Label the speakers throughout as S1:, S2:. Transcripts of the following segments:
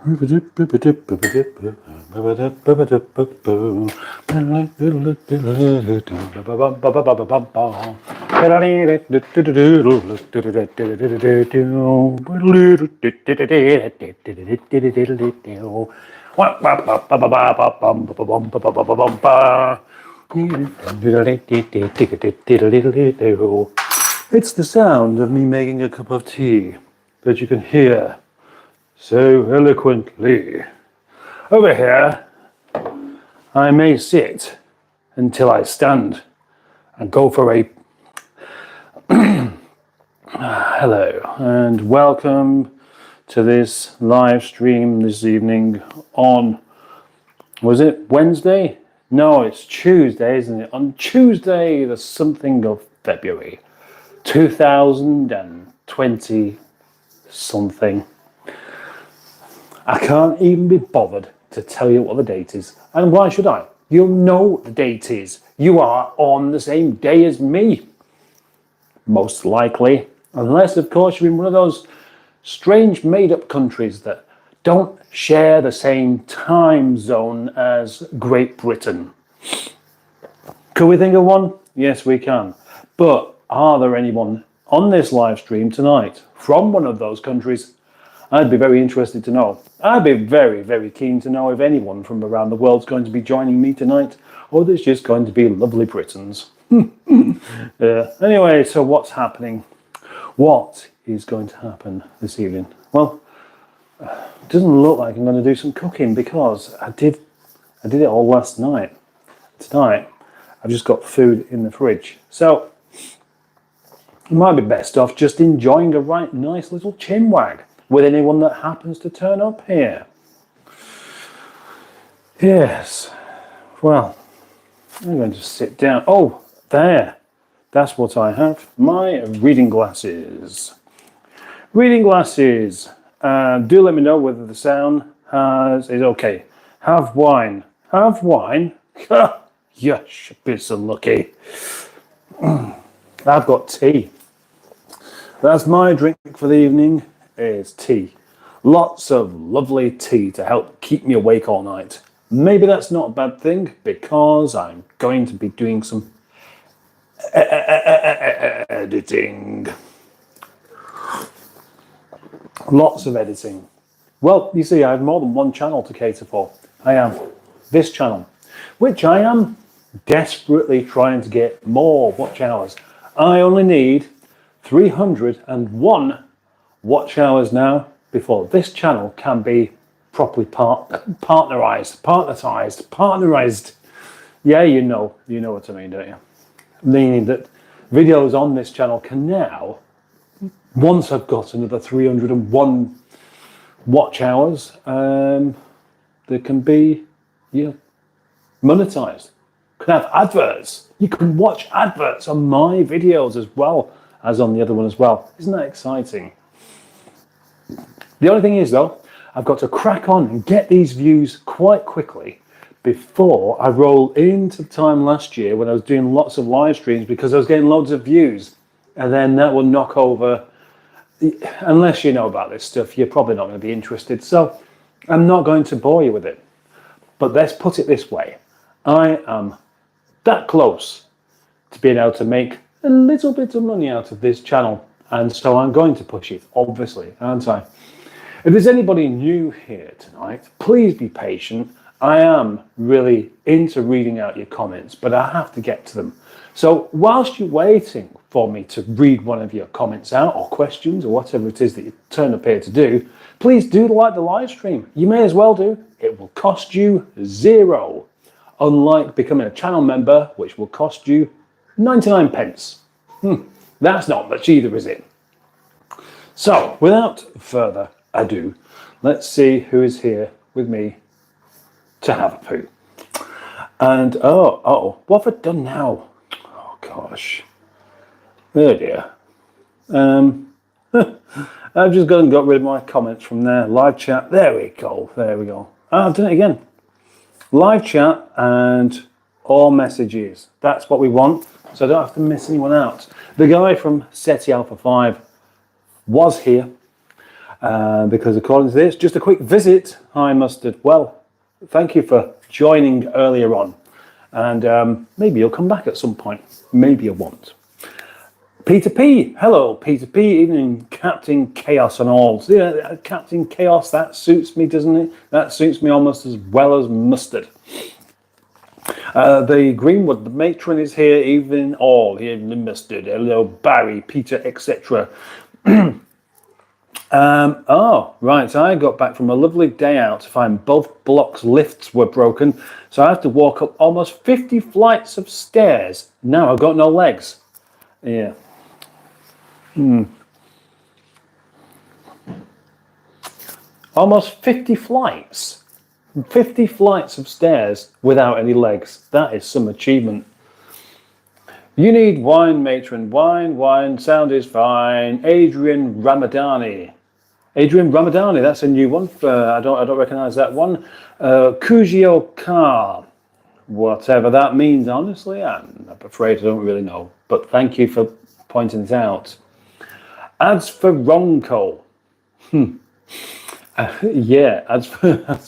S1: It's the sound of me making a cup of tea that you can hear so eloquently. Over here, I may sit until I stand and go for a hello and welcome to this live stream this evening on, was it Wednesday? No, it's Tuesday, isn't it? On Tuesday, the something of February 2020 something. I can't even be bothered to tell you what the date is. And why should I? You'll know what the date is. You are on the same day as me. Most likely. Unless, of course, you're in one of those strange made-up countries that don't share the same time zone as Great Britain. Could we think of one? Yes, we can. But are there anyone on this live stream tonight from one of those countries? I'd be very interested to know. I'd be very, very keen to know if anyone from around the world's going to be joining me tonight, or there's just going to be lovely Britons. Anyway, so what's happening? What is going to happen this evening? Well, it doesn't look like I'm going to do some cooking because I did it all last night. Tonight, I've just got food in the fridge. So, it might be best off just enjoying a right nice little chinwag with anyone that happens to turn up here. Yes. Well, I'm going to sit down. Oh, there. That's what I have. My reading glasses. Reading glasses. Do let me know whether the sound is okay. Have wine. Have wine? You should be so lucky. I've got tea. That's my drink for the evening. Is tea. Lots of lovely tea to help keep me awake all night. Maybe that's not a bad thing because I'm going to be doing some editing. Lots of editing. Well, you see, I have more than one channel to cater for. I have this channel, which I am desperately trying to get more watch hours. I only need 301 watch hours now before this channel can be properly partnerized. Yeah, you know what I mean, don't you? Meaning that videos on this channel can now, once I've got another 301 watch hours, they can be, monetized. Can have adverts. You can watch adverts on my videos as well as on the other one as well. Isn't that exciting? The only thing is, though, I've got to crack on and get these views quite quickly before I roll into the time last year when I was doing lots of live streams because I was getting loads of views. And then that will knock over. Unless you know about this stuff, you're probably not going to be interested. So I'm not going to bore you with it. But let's put it this way. I am that close to being able to make a little bit of money out of this channel. And so I'm going to push it, obviously, aren't I? If there's anybody new here tonight, please be patient. I am really into reading out your comments, but I have to get to them. So whilst you're waiting for me to read one of your comments out or questions or whatever it is that you turn up here to do, please do like the live stream. You may as well do. It will cost you zero. Unlike becoming a channel member, which will cost you 99 pence. That's not much either, is it? So, without further ado, let's see who is here with me to have a poo. And, what have I done now? Oh, gosh. Oh, dear. I've just gone and got rid of my comments from there. Live chat. There we go. I've done it again. Live chat and all messages. That's what we want, so I don't have to miss anyone out. The guy from SETI Alpha 5 was here. because according to this, just a quick visit. Hi, Mustard. Well, thank you for joining earlier on. And maybe you'll come back at some point. Maybe you won't. Peter P. Hello, Peter P. Evening, Captain Chaos and all. So, yeah, Captain Chaos, that suits me, doesn't it? That suits me almost as well as mustard. The Greenwood, the matron is here, even all. Here, mustard. Hello, Barry, Peter, etc. Oh, right. So I got back from a lovely day out to find both blocks' lifts were broken. So I have to walk up almost 50 flights of stairs. Now I've got no legs. Yeah. Almost 50 flights. 50 flights of stairs without any legs. That is some achievement. You need wine, matron. Wine. Sound is fine. Adrian Ramadani. That's a new one. I don't recognise that one. Kujio Car. Whatever that means, honestly, I'm afraid I don't really know. But thank you for pointing it out. Ads for Ronco. Yeah, ads for...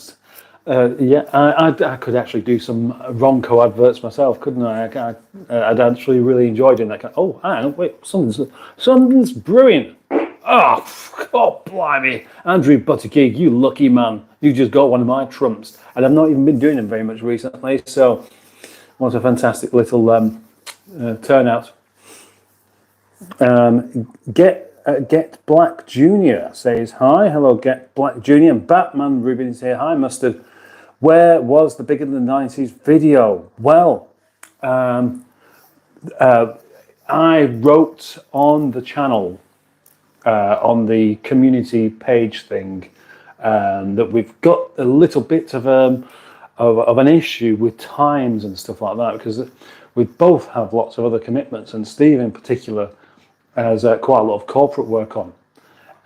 S1: yeah, I could actually do some Ronco adverts myself, couldn't I? I'd actually really enjoy doing that. Oh, hang on, wait, something's brewing. Oh, blimey. Andrew Buttigieg, you lucky man. You just got one of my trumps. And I've not even been doing them very much recently, so what a fantastic little turnout. Get Black Junior says hi. Hello, Get Black Junior. And Batman Rubin is here. Hi, Mustard. Where was the Bigger Than the 90s video? Well, I wrote on the channel, on the community page thing, that we've got a little bit of an issue with times and stuff like that, because we both have lots of other commitments, and Steve in particular has quite a lot of corporate work on,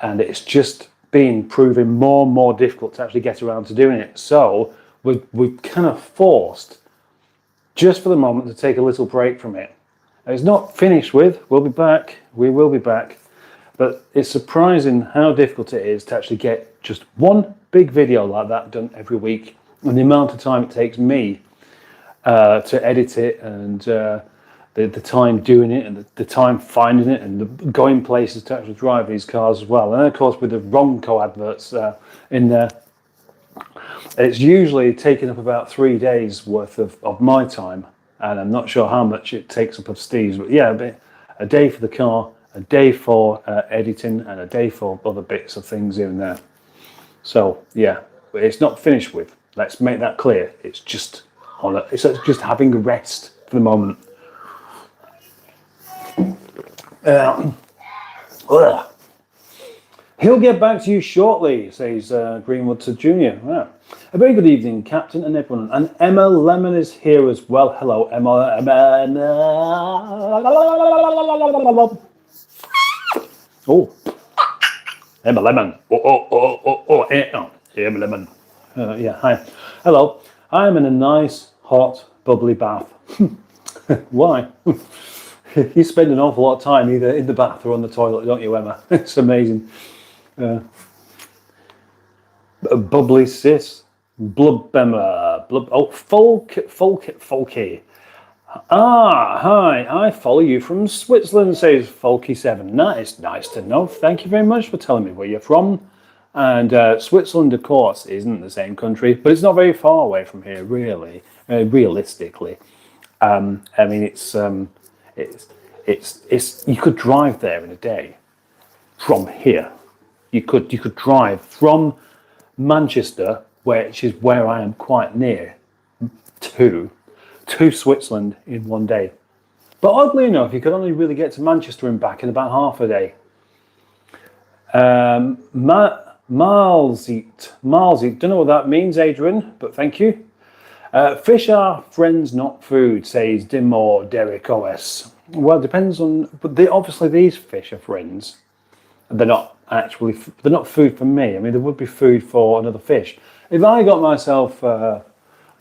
S1: and it's just been proving more and more difficult to actually get around to doing it. So we're kind of forced, just for the moment, to take a little break from it. It's not finished with. We'll be back. We will be back. But it's surprising how difficult it is to actually get just one big video like that done every week, and the amount of time it takes me to edit it, and the time doing it, and the time finding it, and the going places to actually drive these cars as well. And then, of course, with the Ronco adverts in there, it's usually taking up about 3 days worth of my time, and I'm not sure how much it takes up of Steve's, but yeah, a day for the car, a day for editing, and a day for other bits of things in there. So yeah, it's not finished with. Let's make that clear. It's just it's just having a rest for the moment. He'll get back to you shortly, says Greenwood to Junior. Wow. A very good evening, Captain and everyone. And Emma Lemon is here as well. Hello, Emma. Oh, Emma Lemon. Emma Lemon. Yeah, hi. Hello. I'm in a nice, hot, bubbly bath. Why? You spend an awful lot of time either in the bath or on the toilet, don't you, Emma? It's amazing. Bubbly sis. Blub Emma. Blub. Oh, Folky. Ah, hi. I follow you from Switzerland, says Folky7. That is nice to know. Thank you very much for telling me where you're from. And Switzerland, of course, isn't the same country, but it's not very far away from here, really, realistically. I mean, it's you could drive there in a day from here. You could drive from Manchester, which is where I am quite near, to Switzerland in one day. But oddly enough, you could only really get to Manchester and back in about half a day. Malseat, don't know what that means, Adrian, but thank you. Fish are friends, not food, says Dimore Derek OS. Well, it depends on, but obviously these fish are friends. They're not food for me. I mean, there would be food for another fish. If I got myself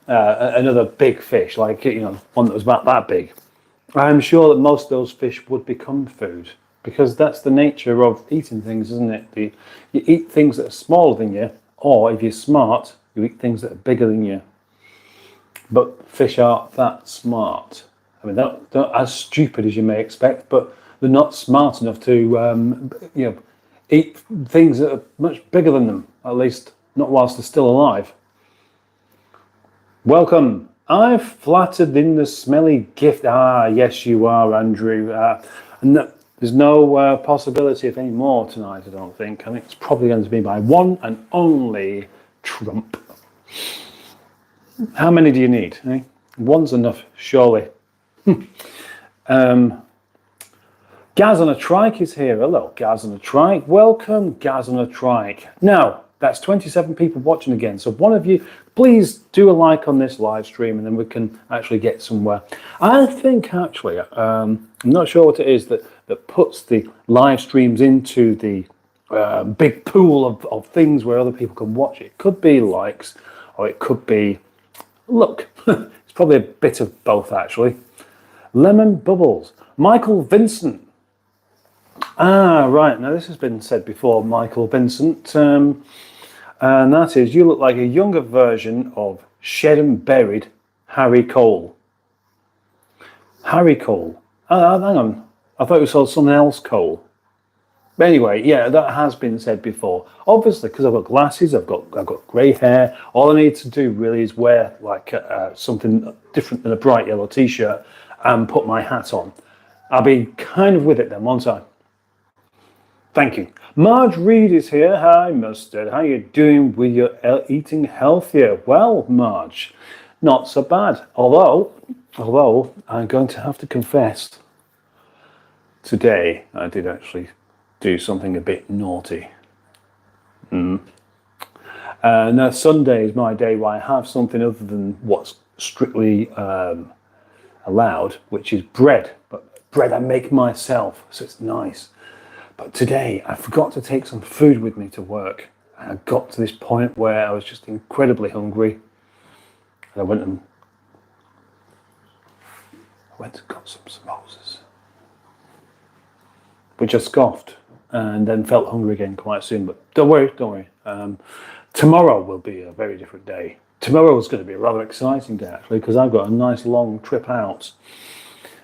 S1: another big fish, like, one that was about that big, I'm sure that most of those fish would become food. because that's the nature of eating things, isn't it? You eat things that are smaller than you, or if you're smart, you eat things that are bigger than you. But fish aren't that smart. I mean, they're not as stupid as you may expect, but they're not smart enough to, eat things that are much bigger than them, at least not whilst they're still alive. Welcome. I've flattered in the smelly gift. Ah, yes, you are, Andrew. No, there's no possibility of any more tonight, I don't think. I think it's probably going to be by one and only Trump. How many do you need? Eh? One's enough, surely. Gaz on a Trike is here. Hello, Gaz on a Trike. Welcome, Gaz on a Trike. Now, that's 27 people watching again. So one of you, please do a like on this live stream and then we can actually get somewhere. I think actually, I'm not sure what it is that puts the live streams into the big pool of things where other people can watch it. It could be likes or it could be, look, it's probably a bit of both actually. Lemon Bubbles. Michael Vincent. Ah, right. Now, this has been said before, Michael Vincent. And that is, you look like a younger version of shed and buried Harry Cole. Harry Cole. Hang on. I thought it was something else Cole. But anyway, yeah, that has been said before. Obviously, because I've got glasses, I've got grey hair. All I need to do really is wear like something different than a bright yellow t-shirt and put my hat on. I'll be kind of with it then, won't I? Thank you. Marge Reed is here. Hi, Mustard. How you doing with your eating healthier? Well, Marge, not so bad. Although I'm going to have to confess, today I did actually do something a bit naughty. Now, Sunday is my day where I have something other than what's strictly allowed, which is bread. But bread I make myself, so it's nice. But today I forgot to take some food with me to work. And I got to this point where I was just incredibly hungry. And I went and got some samosas, which I scoffed and then felt hungry again quite soon. But don't worry. Tomorrow will be a very different day. Tomorrow is going to be a rather exciting day actually, because I've got a nice long trip out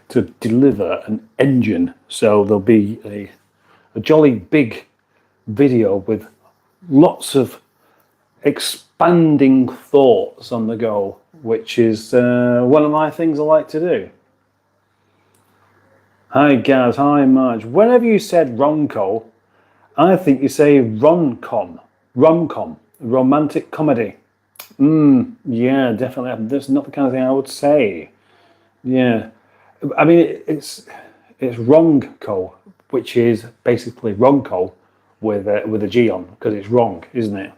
S1: to deliver an engine. So there'll be a jolly big video with lots of expanding thoughts on the go, which is one of my things I like to do. Hi Gaz, hi Marge. Whenever you said rom-com, I think you say rom-com, romantic comedy. Yeah, definitely. That's not the kind of thing I would say. Yeah, I mean it's wrong-co, which is basically wrong-co with a G on, because it's wrong, isn't it?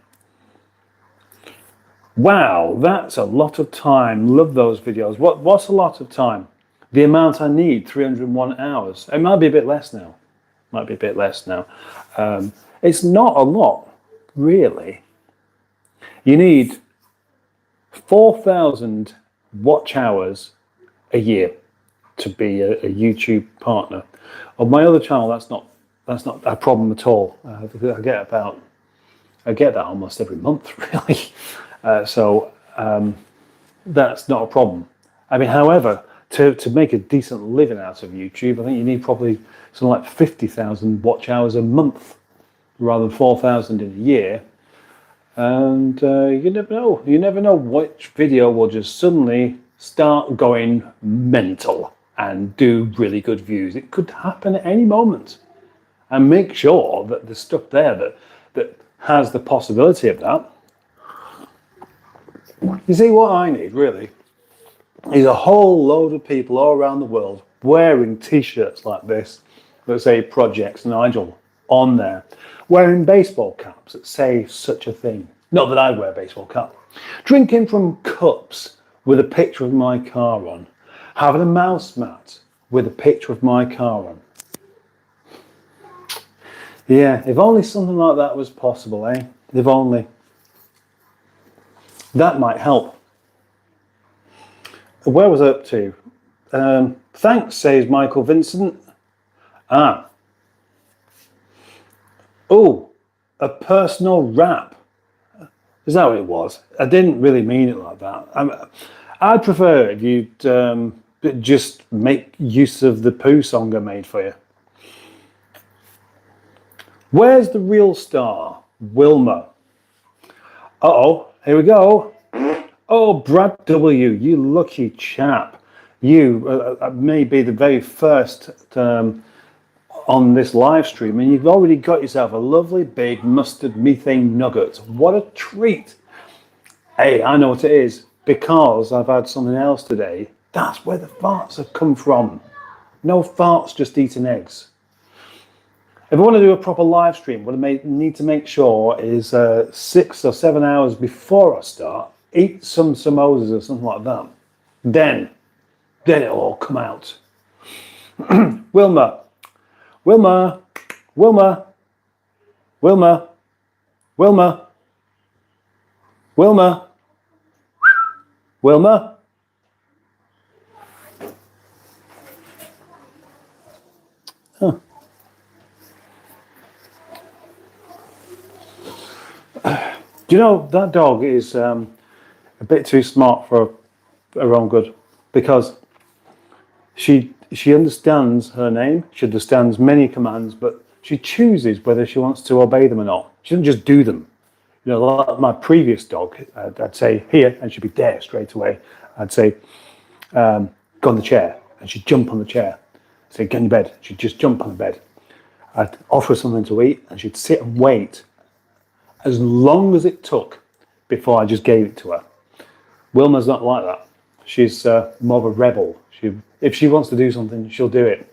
S1: Wow, that's a lot of time. Love those videos. What's a lot of time? The amount I need, 301 hours. It might be a bit less now. It's not a lot, really. You need 4,000 watch hours a year to be a YouTube partner. On my other channel, that's not a problem at all. I get that almost every month, really. So that's not a problem. I mean, however, to make a decent living out of YouTube, I think you need probably something like 50,000 watch hours a month rather than 4,000 in a year. And you never know which video will just suddenly start going mental and do really good views. It could happen at any moment. And make sure that there's stuff there that has the possibility of that. You see, what I need really is a whole load of people all around the world wearing t-shirts like this that say Projects Nigel on there, wearing baseball caps that say such a thing. Not that I wear a baseball cap. Drinking from cups with a picture of my car on. Having a mouse mat with a picture of my car on. Yeah, if only something like that was possible, eh? If only. That might help. Where was I up to? Thanks, says Michael Vincent. Oh, a personal rap. Is that what it was? I didn't really mean it like that. I'd prefer if you'd just make use of the poo song I made for you. Where's the real star? Wilma. Uh-oh, here we go. Oh, Brad W., you lucky chap. You may be the very first on this live stream, and you've already got yourself a lovely big mustard methane nugget. What a treat. Hey, I know what it is, because I've had something else today. That's where the farts have come from. No farts, just eating eggs. If I want to do a proper live stream, what I need to make sure is 6 or 7 hours before I start, eat some samosas or something like that. Then it'll all come out. Wilma, Wilma, Wilma, Wilma, Wilma, Wilma, Wilma. Huh. Do you know, that dog is a bit too smart for her own good, because she understands her name, she understands many commands, but she chooses whether she wants to obey them or not. She doesn't just do them. You know, like my previous dog, I'd say here, and she'd be there straight away. I'd say, go on the chair, and she'd jump on the chair. I'd say, get in your bed. She'd just jump on the bed. I'd offer her something to eat, and she'd sit and wait as long as it took before I just gave it to her. Wilma's not like that. She's more of a rebel. If she wants to do something, she'll do it.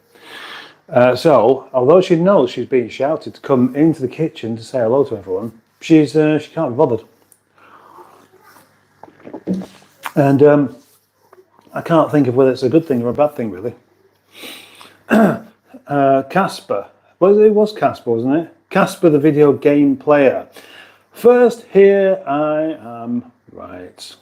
S1: So, although she knows she's being shouted to come into the kitchen to say hello to everyone, she can't be bothered. And I can't think of whether it's a good thing or a bad thing, really. Casper. Well, it was Casper, wasn't it? Casper, the video game player. First, here I am. Right.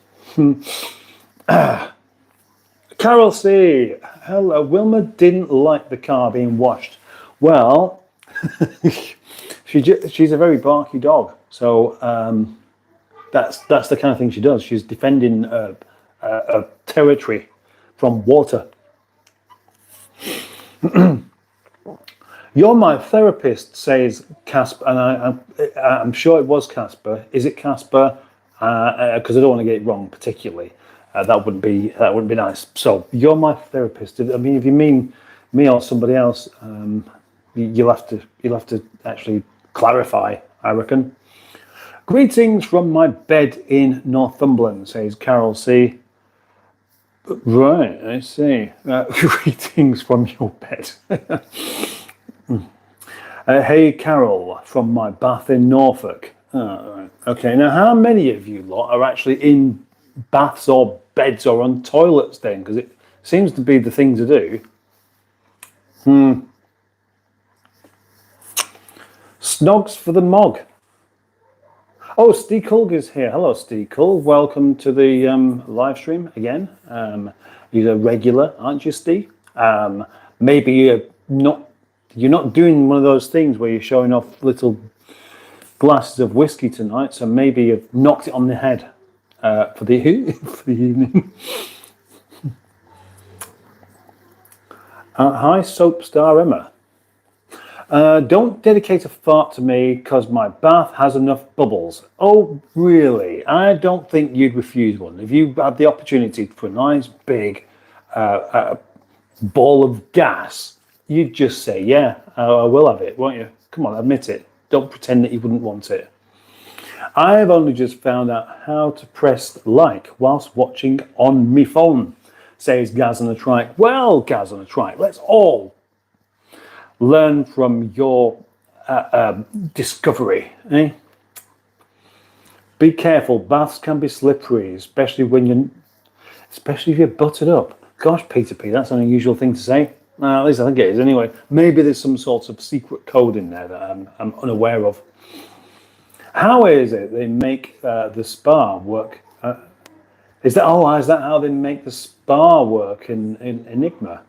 S1: Carol C. Hello. Wilma didn't like the car being washed. Well, she's a very barky dog. So that's the kind of thing she does. She's defending a territory from water. You're my therapist, says Casper, and I'm sure it was Casper. Is it Casper? Because I don't want to get it wrong particularly. That wouldn't be nice. So you're my therapist. I mean, if you mean me or somebody else, you'll have to actually clarify, I reckon. Greetings from my bed in Northumberland, says Carol C. Right, I see. Greetings from your bed. Hey Carol, from my bath in Norfolk. Right. Okay, now how many of you lot are actually in baths or beds or on toilets then? Because it seems to be the thing to do. Snogs for the Mog. Oh, Steve Kulger's here. Hello, Steve Kulg. Welcome to the live stream again. You're a regular, aren't you, Steve? Maybe you're not doing one of those things where you're showing off little glasses of whiskey tonight, so maybe you've knocked it on the head for the evening. Hi, Soap Star Emma. Don't dedicate a fart to me because my bath has enough bubbles. Oh, really? I don't think you'd refuse one. If you had the opportunity for a nice big ball of gas, you'd just say, yeah, I will have it, won't you? Come on, admit it. Don't pretend that you wouldn't want it. I've only just found out how to press like whilst watching on me phone, says Gaz on a Trike. Well, Gaz on a Trike, let's all learn from your discovery. Eh? Be careful, baths can be slippery, especially if you're buttered up. Gosh, Peter P, that's an unusual thing to say. At least I think it is anyway. Maybe there's some sort of secret code in there that I'm unaware of. How is it they make the spa work? Is that how they make the spa work in Enigma?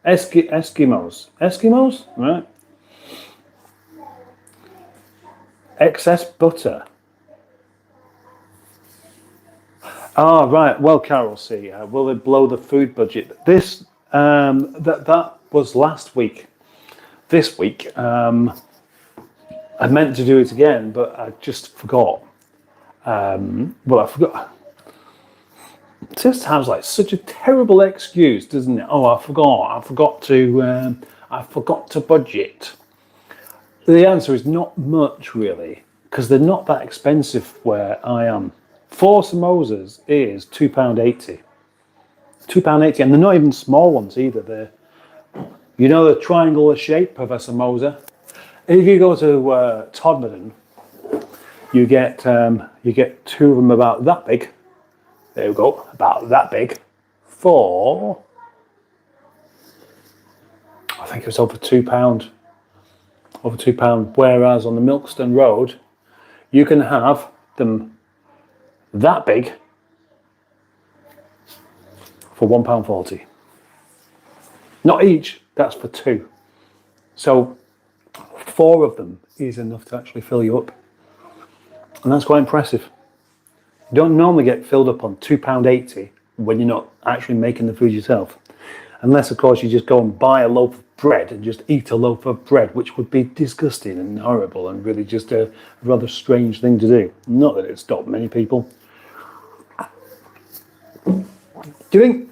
S1: Eskimos, right? Excess butter. Ah, right. Well, Carol, see, will it blow the food budget? This that was last week. This week, I meant to do it again, but I just forgot. Well, I forgot. It just sounds like such a terrible excuse, doesn't it? Oh, I forgot. I forgot to budget. The answer is not much, really, because they're not that expensive where I am. 4 samosas is £2.80. £2.80, and they're not even small ones either. They're, you know, the triangular shape of a samosa. If you go to Todmorden, you get 2 of them about that big. There we go, about that big, for I think it was over £2. Over £2. Whereas on the Milkstone Road, you can have them that big for £1.40. Not each, that's for 2. So 4 of them is enough to actually fill you up. And that's quite impressive. You don't normally get filled up on £2.80 when you're not actually making the food yourself. Unless, of course, you just go and buy a loaf of bread and just eat a loaf of bread, which would be disgusting and horrible and really just a rather strange thing to do. Not that it stopped many people. Do you think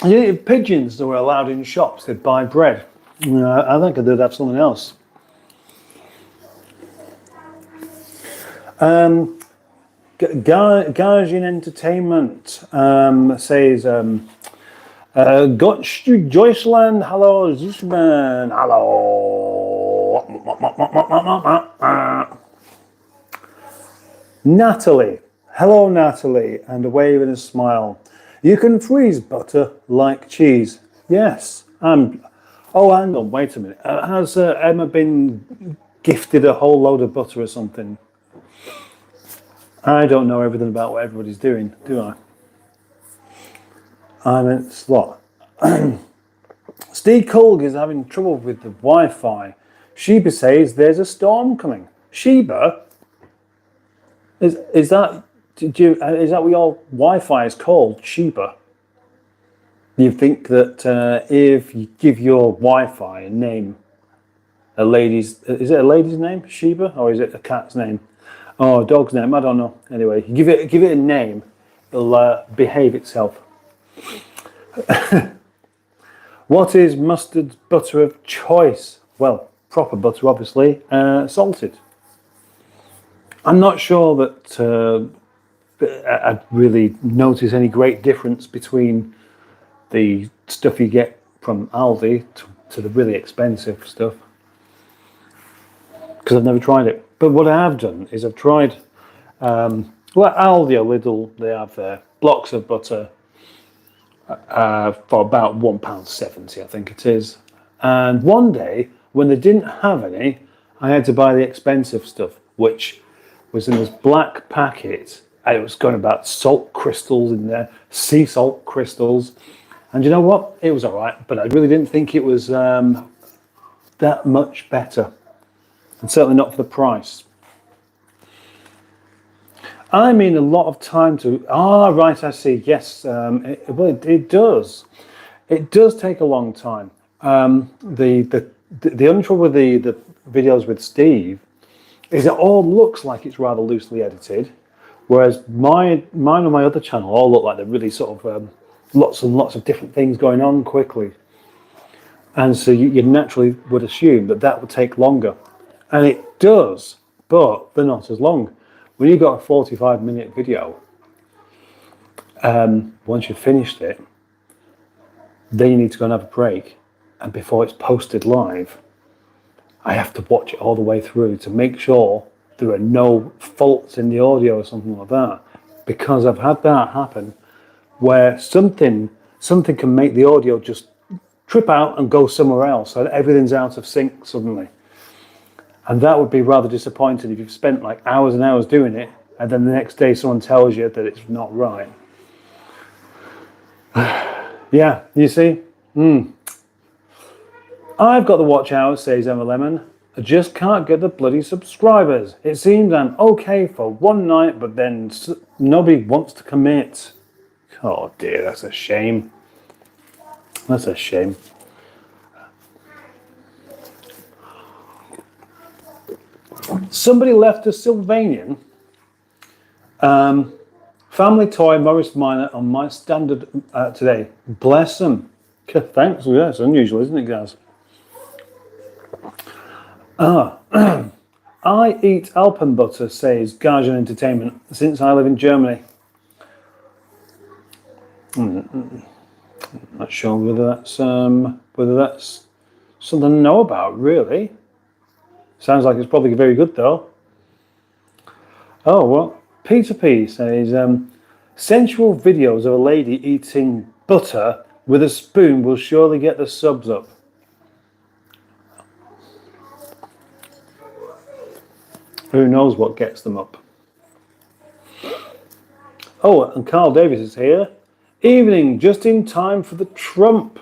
S1: if pigeons that were allowed in shops, they'd buy bread? I think they'd have something else. Guardian Entertainment says, Gott Deutschland, hello, Zuschman, hello. Natalie, hello Natalie, and a wave and a smile. You can freeze butter like cheese. Yes. Oh, hang on, wait a minute. Has Emma been gifted a whole load of butter or something? I don't know everything about what everybody's doing, do I? I'm in slot. Steve Colg is having trouble with the Wi-Fi. Sheba says there's a storm coming. Sheba? Is that what your Wi-Fi is called? Sheba? You think that if you give your Wi-Fi a name, is it a lady's name, Sheba, or is it a cat's name? Oh, dog's name, I don't know. Anyway, you give it a name, it'll behave itself. What is mustard's butter of choice? Well, proper butter, obviously, salted. I'm not sure that I'd really notice any great difference between the stuff you get from Aldi to the really expensive stuff, because I've never tried it. But what I have done is I've tried, Aldi or Lidl, they have blocks of butter for about £1.70, I think it is. And one day, when they didn't have any, I had to buy the expensive stuff, which was in this black packet, and it was going about salt crystals in there, sea salt crystals. And you know what? It was all right, but I really didn't think it was that much better. And certainly not for the price. I mean, a lot of time to... Ah, right, I see. Yes, it does. It does take a long time. The only trouble with the videos with Steve is it all looks like it's rather loosely edited, whereas mine on my other channel all look like they're really sort of lots and lots of different things going on quickly. And so you naturally would assume that would take longer. And it does, but they're not as long. When you've got a 45-minute video, once you've finished it, then you need to go and have a break. And before it's posted live, I have to watch it all the way through to make sure there are no faults in the audio or something like that. Because I've had that happen where something can make the audio just trip out and go somewhere else, and everything's out of sync suddenly. And that would be rather disappointing if you've spent like hours and hours doing it, and then the next day someone tells you that it's not right. Yeah, you see? I've got the watch hours, says Emma Lemon. I just can't get the bloody subscribers. It seems I'm okay for one night, but then nobody wants to commit. Oh dear, that's a shame. That's a shame. Somebody left a Sylvanian family toy Morris Minor on my standard today. Bless them. Thanks. Yeah, it's unusual, isn't it, guys? I eat Alpenbutter, says Guardian Entertainment, since I live in Germany. Not sure whether that's something to know about, really. Sounds like it's probably very good, though. Oh, well, Peter P says, sensual videos of a lady eating butter with a spoon will surely get the subs up. Who knows what gets them up? Oh, and Carl Davis is here. Evening, just in time for the Trump.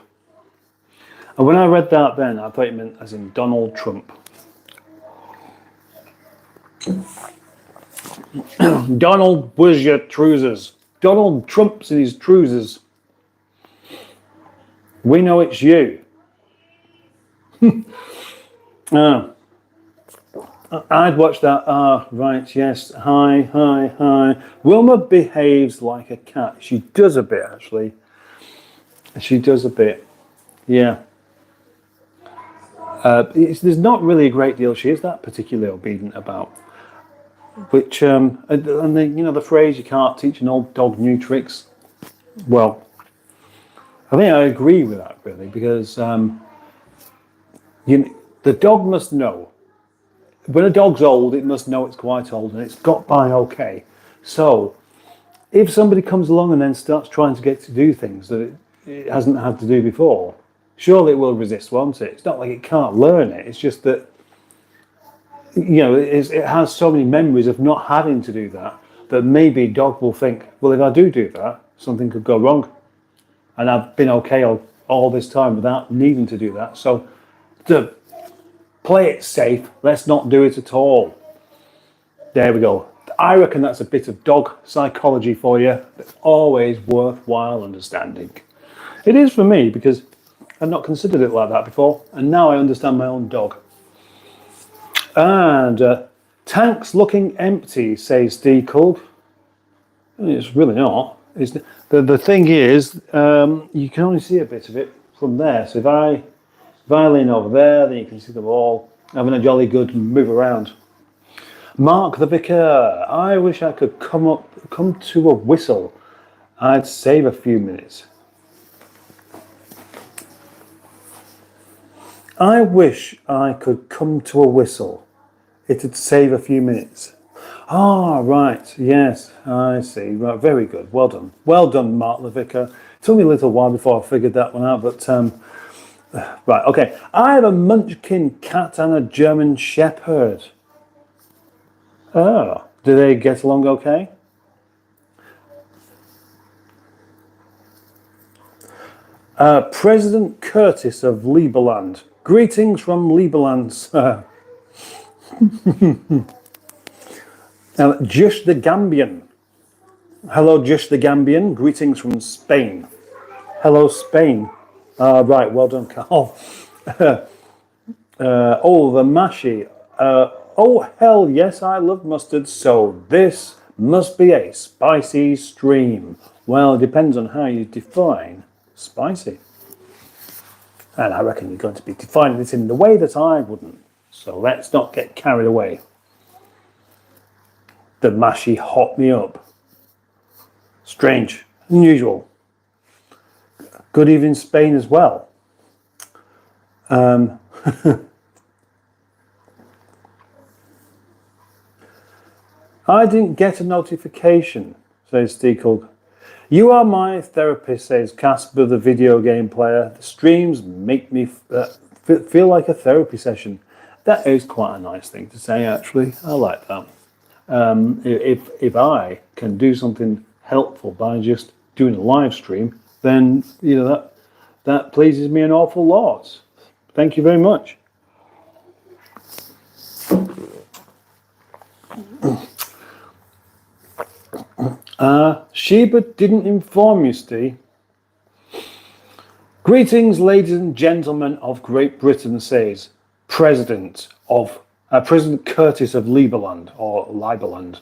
S1: And when I read that then, I thought it meant as in Donald Trump. Donald, where's your trousers? Donald Trump's in his trousers. We know it's you. I'd watch that. Right, yes. Hi. Wilma behaves like a cat. She does a bit, actually. She does a bit. Yeah. There's not really a great deal she is that particularly obedient about. Which, and the phrase, you can't teach an old dog new tricks. Well, I think I agree with that, really, because the dog must know. When a dog's old, it must know it's quite old, and it's got by okay. So, if somebody comes along and then starts trying to get to do things that it hasn't had to do before, surely it will resist, won't it? It's not like it can't learn it. It's just that, it has so many memories of not having to do that maybe a dog will think, well, if I do that, something could go wrong. And I've been okay all this time without needing to do that. So, to play it safe, let's not do it at all. There we go. I reckon that's a bit of dog psychology for you. That's always worthwhile understanding. It is for me, because I've not considered it like that before, and now I understand my own dog. And tank's looking empty, says Steve Culp. It's really not. The thing is, you can only see a bit of it from there. So if I lean over there, then you can see them all having a jolly good move around. Mark the Vicar, I wish I could come to a whistle. I'd save a few minutes. I wish I could come to a whistle. It'd save a few minutes. Ah, right. Yes, I see. Right, very good. Well done. Well done, Mark the Vicar. It took me a little while before I figured that one out, but right, okay. I have a Munchkin cat and a German Shepherd. Oh, do they get along okay? President Curtis of Lieberland. Greetings from Lieberland, sir. Just the Gambian. Hello, Just the Gambian. Greetings from Spain. Hello, Spain. Right, well done, Carl. The mashy. Oh, hell yes, I love mustard, so this must be a spicy stream. Well, it depends on how you define spicy. And I reckon you're going to be defining it in the way that I wouldn't. So let's not get carried away. The mashy hot me up. Strange, unusual. Good evening, Spain as well. I didn't get a notification, says Steekel. You are my therapist, says Casper, the video game player. The streams make me feel like a therapy session. That is quite a nice thing to say, actually. I like that. If I can do something helpful by just doing a live stream, then that pleases me an awful lot. Thank you very much. Sheba didn't inform you, Steve. Greetings, ladies and gentlemen of Great Britain, says President Curtis of Liberland, or Liberland.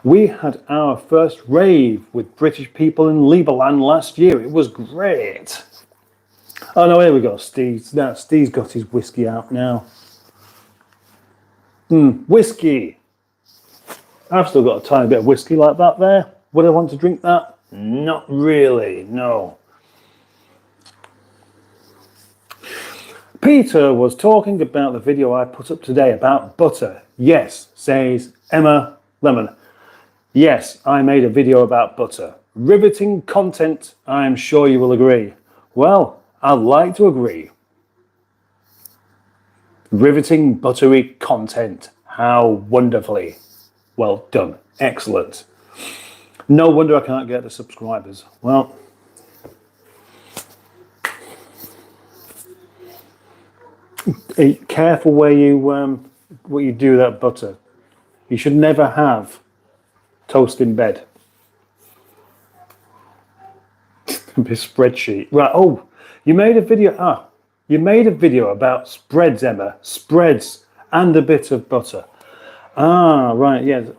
S1: We had our first rave with British people in Liberland last year. It was great. Oh no, here we go, Steve. Now Steve's got his whiskey out now. Whiskey. I've still got a tiny bit of whiskey like that there. Would I want to drink that? Not really, no. Peter was talking about the video I put up today about butter. Yes, says Emma Lemon. Yes, I made a video about butter. Riveting content, I am sure you will agree. Well, I'd like to agree. Riveting buttery content. How wonderfully well done. Excellent. No wonder I can't get the subscribers. Well, careful where you what you do with that butter. You should never have toast in bed. This spreadsheet. Right, oh, you made a video. You made a video about spreads, Emma. Spreads and a bit of butter. Right, yeah.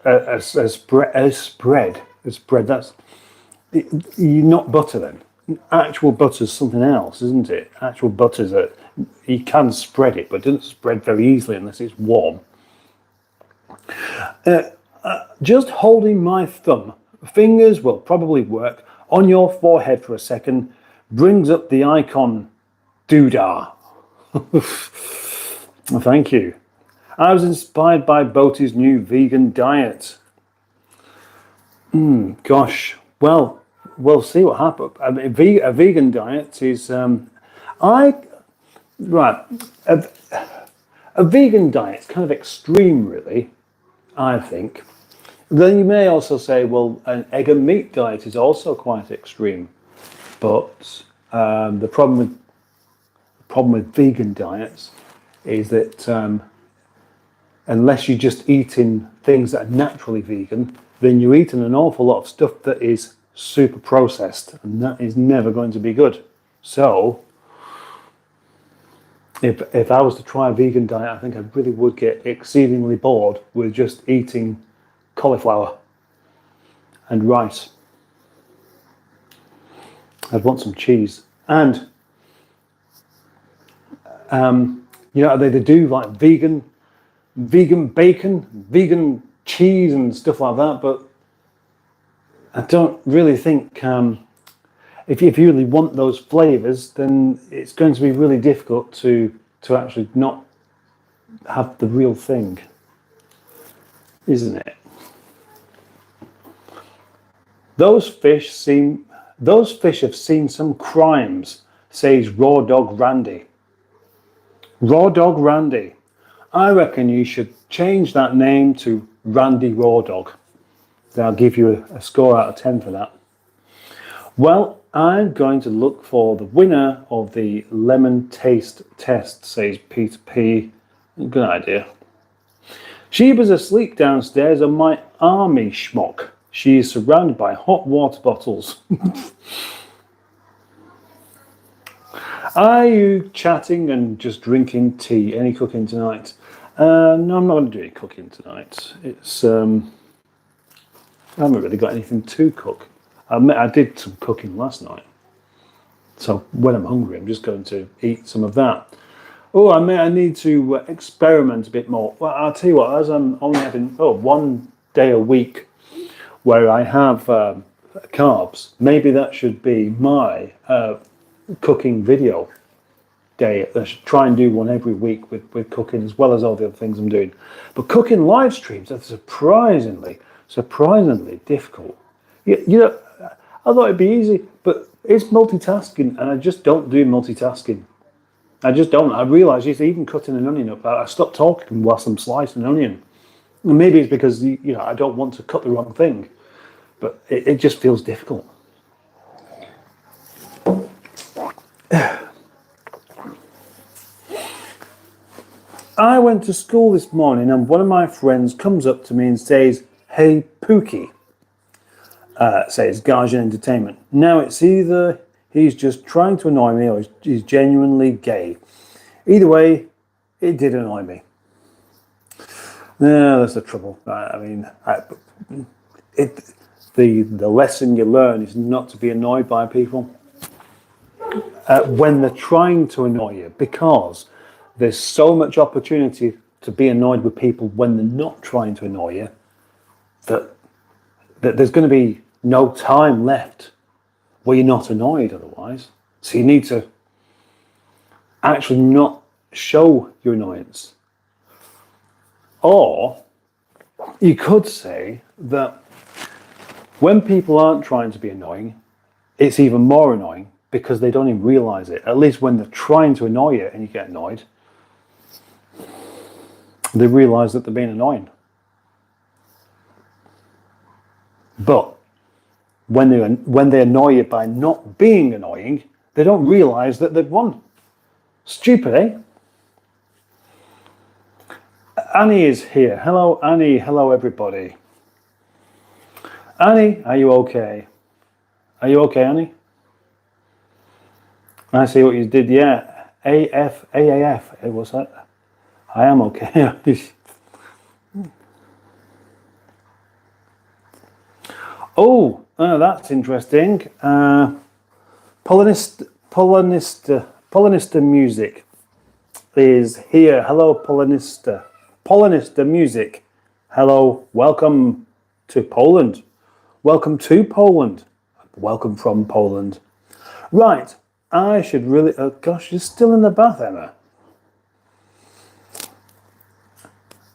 S1: A spread. That's not butter then. Actual butter's something else, isn't it? Actual butter's you can spread it, but it doesn't spread very easily unless it's warm. Just holding my thumb, fingers will probably work, on your forehead for a second, brings up the icon doodah. Thank you. I was inspired by Boaty's new vegan diet. Gosh, well, we'll see what happens. I mean, a vegan diet is, a vegan diet's kind of extreme, really, I think. Then you may also say, well, an egg and meat diet is also quite extreme. But the problem with vegan diets is that unless you're just eating things that are naturally vegan, then you're eating an awful lot of stuff that is super processed, and that is never going to be good. So if I was to try a vegan diet, I think I really would get exceedingly bored with just eating cauliflower and rice. I'd want some cheese. And they do like vegan bacon, vegan cheese and stuff like that, but I don't really think if you really want those flavors, then it's going to be really difficult to actually not have the real thing, isn't it? Those fish have seen some crimes, says Raw Dog Randy. Raw Dog Randy. I reckon you should change that name to Randy Raw Dog. I'll give you a score out of 10 for that. Well, I'm going to look for the winner of the lemon taste test, says Peter P. Good idea. Sheba's asleep downstairs on my army schmuck. She is surrounded by hot water bottles. Are you chatting and just drinking tea? Any cooking tonight? No, I'm not going to do any cooking tonight. It's I haven't really got anything to cook. I did some cooking last night. So when I'm hungry, I'm just going to eat some of that. Oh, I need to experiment a bit more. Well, I'll tell you what, as I'm only having 1 day a week where I have carbs, maybe that should be my cooking video day. I should try and do one every week with cooking as well as all the other things I'm doing. But cooking live streams are surprisingly difficult. I thought it'd be easy, but it's multitasking, and I just don't do multitasking. I just don't. I realise even cutting an onion up, I stop talking whilst I'm slicing an onion. And maybe it's because I don't want to cut the wrong thing, but it just feels difficult. I went to school this morning and one of my friends comes up to me and says, "Hey, Pookie," says Guardian Entertainment. Now, it's either he's just trying to annoy me or he's genuinely gay. Either way, it did annoy me. No, that's the trouble. I mean, the lesson you learn is not to be annoyed by people when they're trying to annoy you, because there's so much opportunity to be annoyed with people when they're not trying to annoy you that there's going to be no time left where you're not annoyed otherwise. So you need to actually not show your annoyance. Or you could say that when people aren't trying to be annoying, it's even more annoying because they don't even realize it. At least when they're trying to annoy you and you get annoyed, they realize that they're being annoying. But when they annoy you by not being annoying, they don't realize that they've won. Stupid, eh? Annie is here. Hello, Annie. Hello, everybody. Annie, are you okay? Are you okay, Annie? I see what you did. Yeah, AAF. What's that? I am okay. Oh, that's interesting. Polonista Music is here. Hello, Polonista. Polonista Music. Hello, welcome to Poland. Welcome to Poland. Welcome from Poland. Right, I should really... Oh gosh, you're still in the bath, Emma.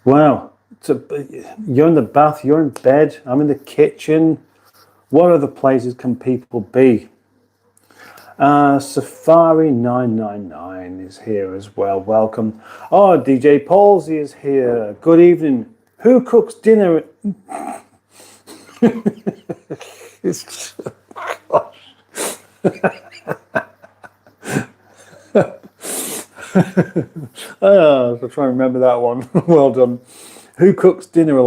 S1: Wow. You're in the bath, you're in bed, I'm in the kitchen. What other places can people be? Safari 999 is here as well. Welcome. Oh, DJ Palsy is here. Good evening. Who cooks dinner? I'll try and remember that one. Well done. Who cooks dinner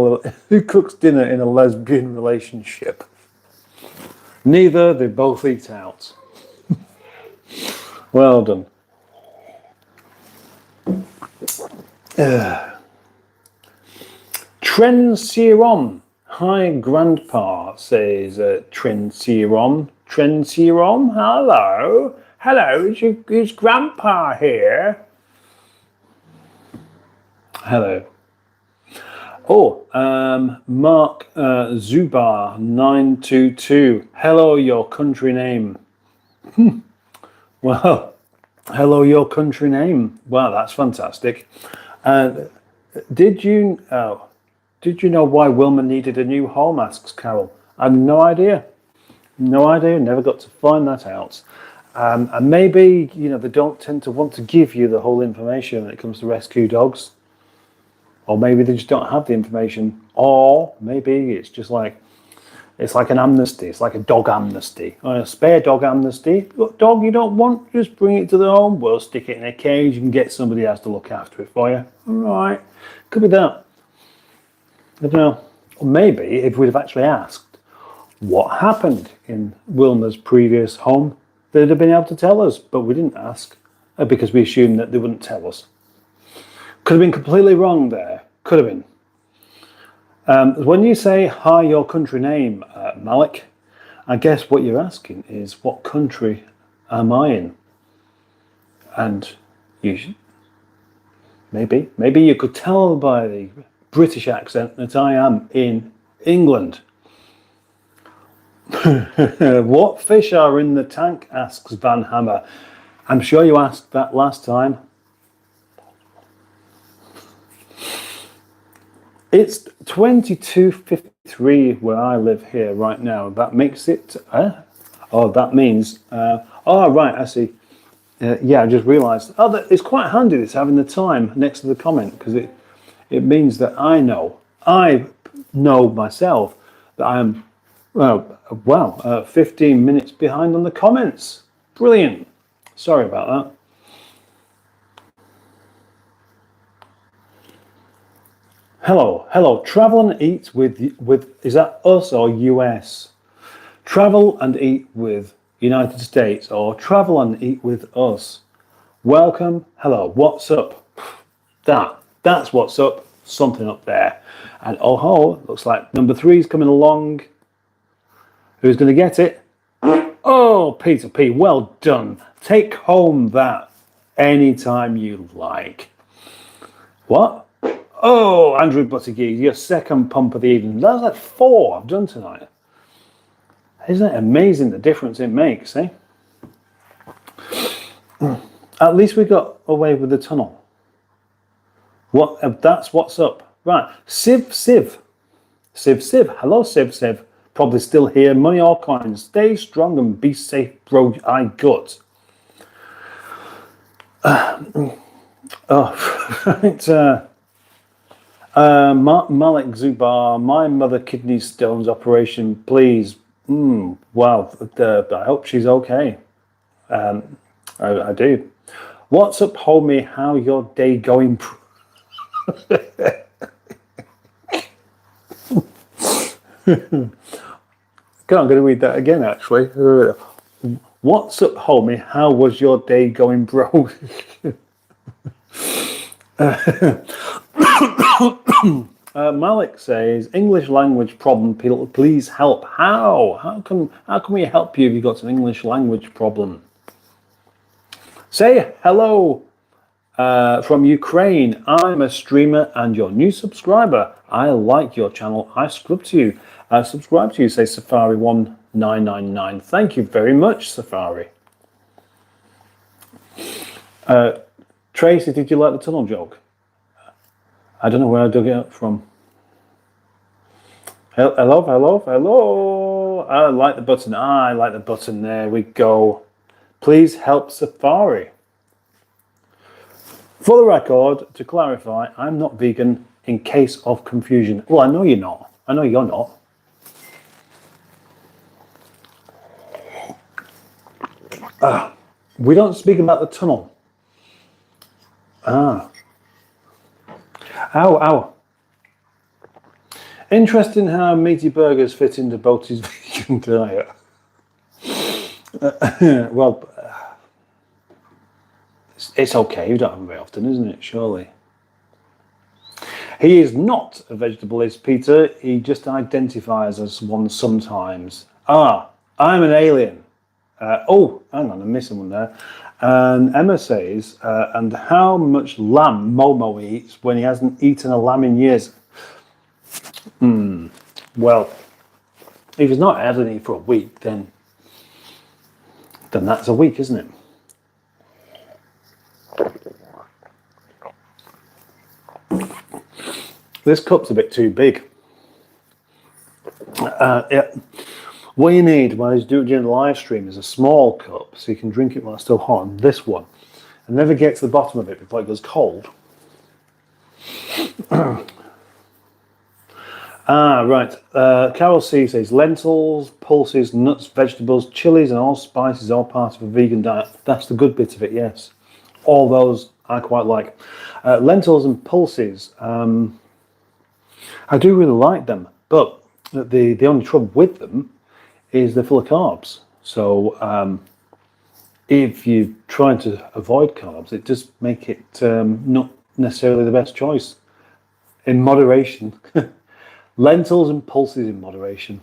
S1: in a lesbian relationship? Neither, they both eat out. Well done. Tren Sirom. Hi, Grandpa, says Tren Sirom. Tren Sirom, hello. Hello, is Grandpa here? Hello. Oh, Mark Zubar 922. Hello, your country name. Well, hello, your country name. Wow, that's fantastic. Did you know why Wilma needed a new home? Asks Carol. I have no idea. No idea. Never got to find that out. And maybe they don't tend to want to give you the whole information when it comes to rescue dogs. Or maybe they just don't have the information. Or maybe it's just like, it's like an amnesty. It's like a dog amnesty. Or a spare dog amnesty. Got dog you don't want, just bring it to the home. We'll stick it in a cage and get somebody else to look after it for you. All right. Could be that. I don't know. Or maybe if we'd have actually asked what happened in Wilma's previous home, they'd have been able to tell us. But we didn't ask because we assumed that they wouldn't tell us. Could have been completely wrong there. Could have been. When you say, hi, your country name, Malik, I guess what you're asking is, what country am I in? And maybe you could tell by the British accent that I am in England. What fish are in the tank, asks Van Hammer. I'm sure you asked that last time. It's 22:53 where I live here right now. That makes it... that means... right, I see. Yeah, I just realised. It's quite handy this having the time next to the comment, because it means that I know myself that I am 15 minutes behind on the comments. Brilliant. Sorry about that. Hello. Travel and eat with, is that us or US? Travel and eat with United States or travel and eat with us. Welcome. Hello. What's up? That's what's up. Something up there. And oh ho, looks like number 3 is coming along. Who's going to get it? Oh, Peter P. Well done. Take home that anytime you like. What? Oh, Andrew Buttigieg, your second pump of the evening. That's like 4 I've done tonight. Isn't it amazing the difference it makes, eh? At least we got away with the tunnel. What? That's what's up. Right. Civ. Hello, Civ. Probably still here. Money or coins. Stay strong and be safe, bro. I gut. Right. Malik Zubar, my mother kidney stones operation, please. Wow, I hope she's okay. I do. What's up, homie? How your day going? I'm going to read that again, actually. What's up, homie? How was your day going, bro? Malik says, English language problem, please help. How? How can we help you if you've got an English language problem? Say hello from Ukraine. I'm a streamer and your new subscriber. I like your channel. I subscribe to you. Say Safari1999. Thank you very much, Safari. Tracy, did you like the tunnel joke? I don't know where I dug it up from. Hello. I like the button. I like the button. There we go. Please help Safari. For the record, to clarify, I'm not vegan in case of confusion. Well, I know you're not. I know you're not. We don't speak about the tunnel. Ow. Interesting how meaty burgers fit into Boaty's vegan diet. Well, it's okay. You don't have them very often, isn't it? Surely. He is not a vegetableist, Peter. He just identifies as one sometimes. I'm an alien. Oh, hang on, I'm missing one there. And Emma says, and how much lamb Momo eats when he hasn't eaten a lamb in years? Well, if he's not had any for a week, then that's a week, isn't it? This cup's a bit too big. Yeah. What you need while he's doing it during the live stream is a small cup so you can drink it while it's still hot. And this one, and never get to the bottom of it before it goes cold. Right. Carol C says lentils, pulses, nuts, vegetables, chilies, and all spices, all part of a vegan diet. That's the good bit of it. Yes, all those I quite like. Lentils and pulses. I do really like them, but the only trouble with them is they're full of carbs. So if you're trying to avoid carbs, it does make it not necessarily the best choice. In moderation. Lentils and pulses in moderation.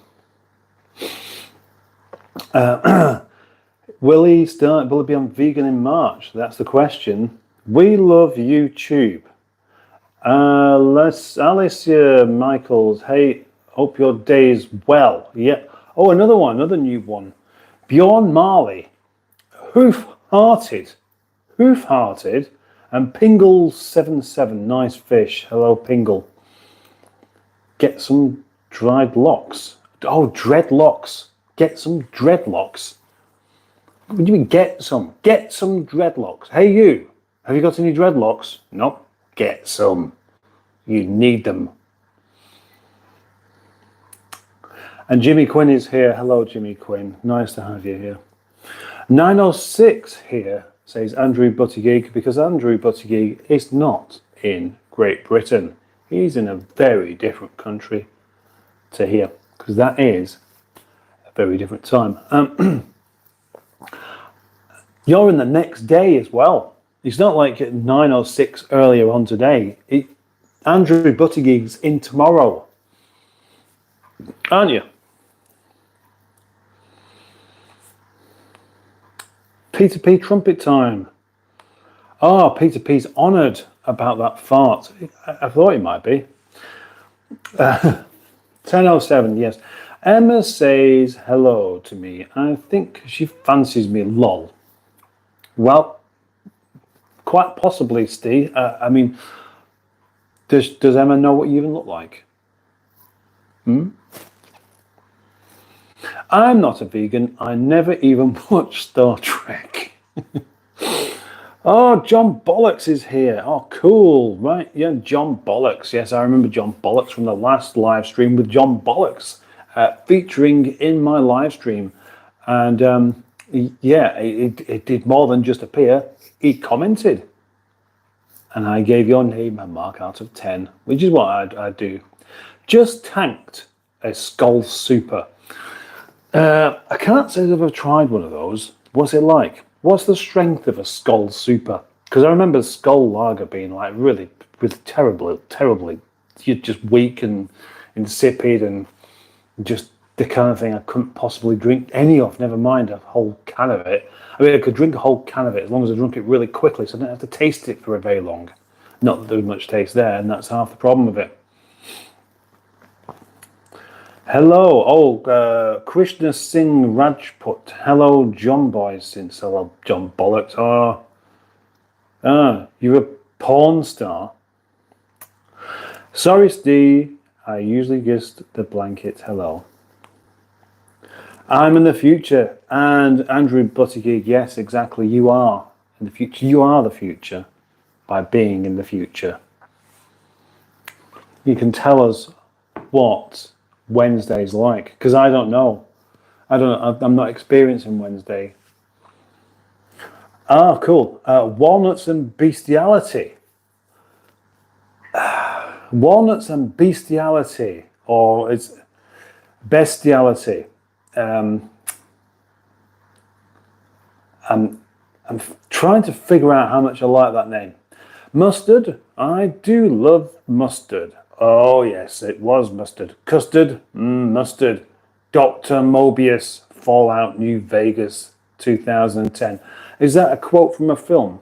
S1: Will he be on vegan in March? That's the question. We love YouTube. Alicia Michaels, hey, hope your day is well. Yeah. Oh, another new one. Bjorn Marley, hoof-hearted, and Pingle77, nice fish. Hello, Pingle. Get some dried locks. Oh, dreadlocks. Get some dreadlocks. What do you mean, get some? Get some dreadlocks. Hey, you. Have you got any dreadlocks? Nope. Get some. You need them. And Jimmy Quinn is here. Hello, Jimmy Quinn. Nice to have you here. 906 here says Andrew Buttigieg, because Andrew Buttigieg is not in Great Britain. He's in a very different country to here, because that is a very different time. You're in the next day as well. It's not like at 9:06 earlier on today. Andrew Buttigig's in tomorrow, aren't you? Peter P. trumpet time. Oh, Peter P's honoured about that fart. I thought he might be. 10:07, yes. Emma says hello to me. I think she fancies me, lol. Well, quite possibly, Steve. I mean, does Emma know what you even look like? I'm not a vegan. I never even watched Star Trek. Oh, John Bollocks is here. Oh, cool. Right, yeah, John Bollocks. Yes, I remember John Bollocks from the last live stream with John Bollocks featuring in my live stream. And yeah, it did more than just appear. He commented. And I gave your name a mark out of 10, which is what I do. Just tanked a Skull Super. I can't say I've ever tried one of those. What's it like? What's the strength of a Skull Super? Because I remember Skull Lager being like really terribly, you're just weak and insipid and just the kind of thing I couldn't possibly drink any of, never mind a whole can of it. I mean, I could drink a whole can of it as long as I drunk it really krikly, so I didn't have to taste it for very long. Not that there was much taste there, and that's half the problem with it. Hello, Krishna Singh Rajput. Hello, John Boy since. Hello, John Bollocks. You're a porn star. Sorry, Steve. I usually just the blanket. Hello. I'm in the future, and Andrew Buttigieg. Yes, exactly. You are in the future. You are the future by being in the future. You can tell us what Wednesday's like, because I don't know. I'm not experiencing Wednesday. Ah, cool. Walnuts and bestiality. Walnuts and bestiality, or it's bestiality. I'm trying to figure out how much I like that name. Mustard. I do love mustard. Oh, yes, it was mustard. Custard, mustard. Dr. Mobius, Fallout New Vegas, 2010. Is that a quote from a film?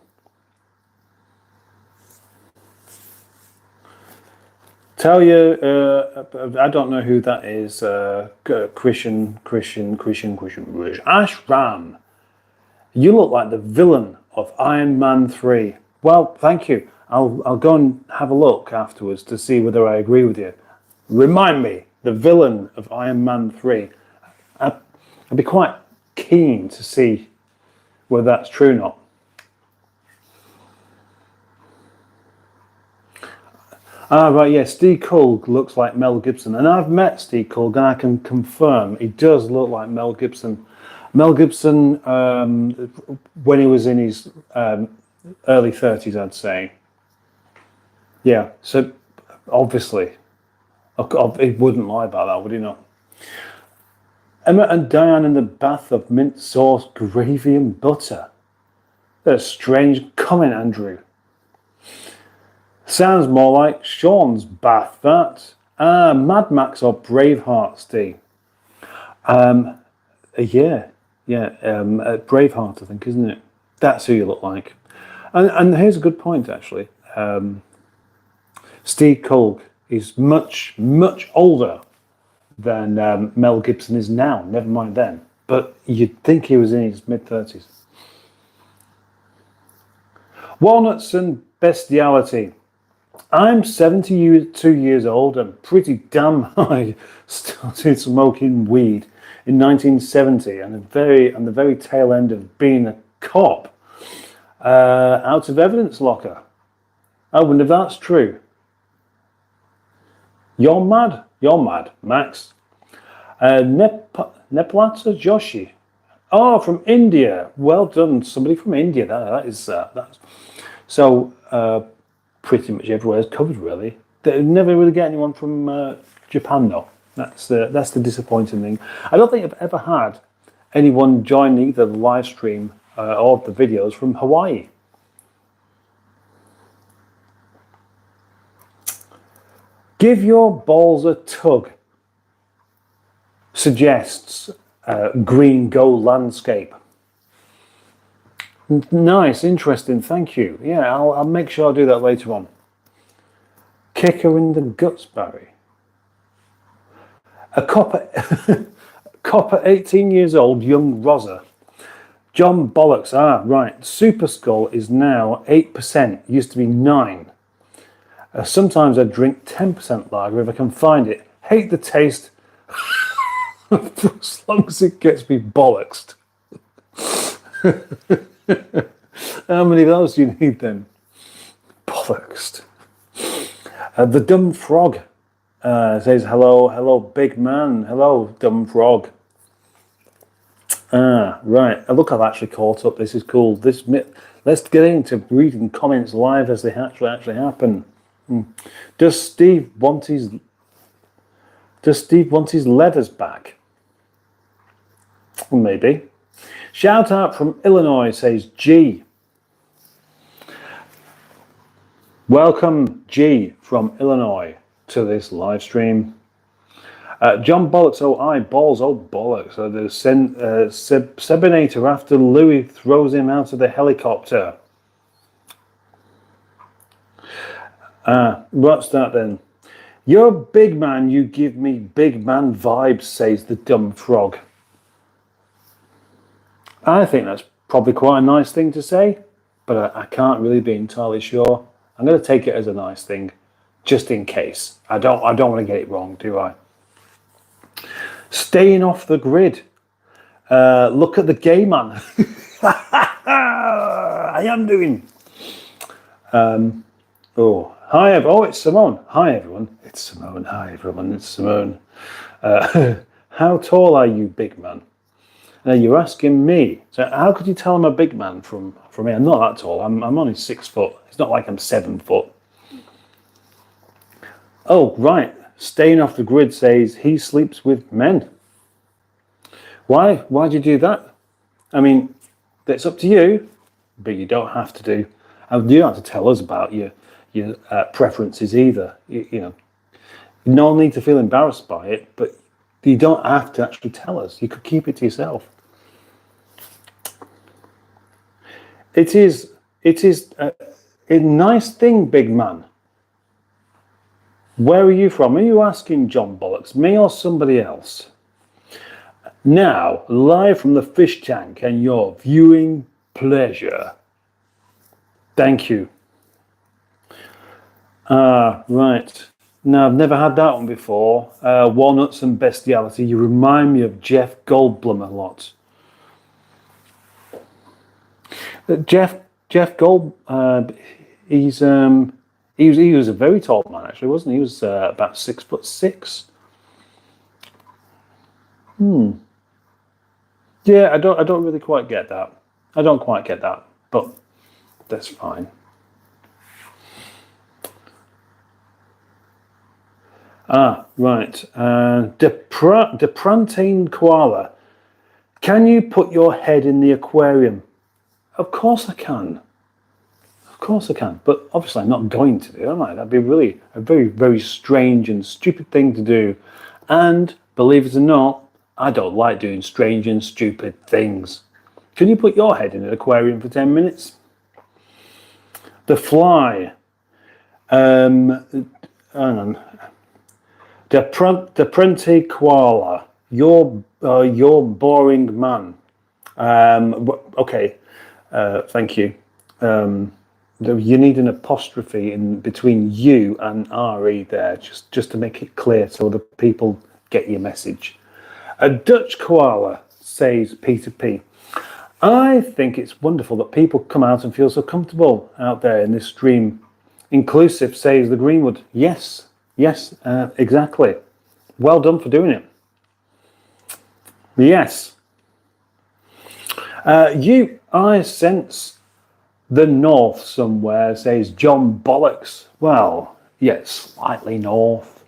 S1: Tell you, I don't know who that is. Christian. Ashram, you look like the villain of Iron Man 3. Well, thank you. I'll go and have a look afterwards to see whether I agree with you. Remind me, the villain of Iron Man 3. I'd be quite keen to see whether that's true or not. Right, yeah, Steve Culg looks like Mel Gibson. And I've met Steve Culg, and I can confirm he does look like Mel Gibson. Mel Gibson, when he was in his early 30s, I'd say. Yeah, so obviously, he wouldn't lie about that, would he not? Emma and Diane in the bath of mint sauce, gravy and butter. That's a strange comment, Andrew. Sounds more like Sean's bath, that. Mad Max or Braveheart, Steve? Yeah, Braveheart, I think, isn't it? That's who you look like. And here's a good point, actually. Steve Culg is much, much older than Mel Gibson is now, never mind then. But you'd think he was in his mid-30s. Walnuts and bestiality. I'm 72 years old and pretty damn high. Started smoking weed in 1970 and the very tail end of being a cop out of evidence locker. I wonder if that's true. You're mad, Max. Nepalata Joshi. Oh, from India. Well done, somebody from India. That is that's so. Pretty much everywhere is covered, really. They never really get anyone from Japan, though. That's the disappointing thing. I don't think I've ever had anyone join either the live stream or the videos from Hawaii. Give your balls a tug. Suggests green go landscape. Nice, interesting, thank you. Yeah, I'll make sure I'll do that later on. Kick her in the guts, Barry. A copper, copper 18 years old, young Rosa. John Bollocks, right. Super Skull is now 8%, used to be 9. Sometimes I drink 10% lager if I can find it. Hate the taste, as long as it gets me bollocksed. How many of those do you need then? Bollocksed. The Dumb Frog says, hello, big man. Hello, Dumb Frog. Right. Look, I've actually caught up. This is cool. Let's get into reading comments live as they actually happen. Does Steve want his leathers back? Maybe. Shout out from Illinois, says G. Welcome, G, from Illinois to this live stream. John Bollocks, balls, bollocks. The Sebinator after Louis throws him out of the helicopter. What's that then? You're a big man, you give me big man vibes, says the Dumb Frog. I think that's probably quite a nice thing to say, but I can't really be entirely sure. I'm going to take it as a nice thing, just in case. I don't want to get it wrong, do I? Staying off the grid. Look at the gay man. I am doing. Hi, it's Simone. Hi, everyone. It's Simone. Hi, everyone. It's Simone. How tall are you, big man? Now you're asking me. So how could you tell I'm a big man from me? I'm not that tall. I'm only 6 foot. It's not like I'm 7 foot. Oh, right. Staying off the grid says he sleeps with men. Why'd you do that? I mean, it's up to you, but you don't have to do. And you don't have to tell us about your preferences either. You know, no need to feel embarrassed by it, but you don't have to actually tell us. You could keep it to yourself. It is a nice thing, big man. Where are you from? Are you asking John Bollocks, me or somebody else? Now, live from the fish tank and your viewing pleasure. Thank you. Right. No, I've never had that one before. Walnuts and bestiality. You remind me of Jeff Goldblum a lot. Jeff Gold. He was a very tall man, actually, wasn't he? He was about 6'6". Yeah, I don't really quite get that. I don't quite get that, but that's fine. Right. Deprantine koala. Can you put your head in the aquarium? Of course I can. Of course I can. But obviously I'm not going to do it, am I? That'd be really a very, very strange and stupid thing to do. And believe it or not, I don't like doing strange and stupid things. Can you put your head in an aquarium for 10 minutes? The fly. Hang on. Deprente koala. You're boring man. Okay. Thank you. You need an apostrophe in between you and RE there, just to make it clear so the people get your message. A Dutch koala, says Peter P. I think it's wonderful that people come out and feel so comfortable out there in this stream. Inclusive, says the Greenwood. Yes, exactly. Well done for doing it. Yes. I sense the north somewhere, says John Bollocks. Well, Yeah, slightly north.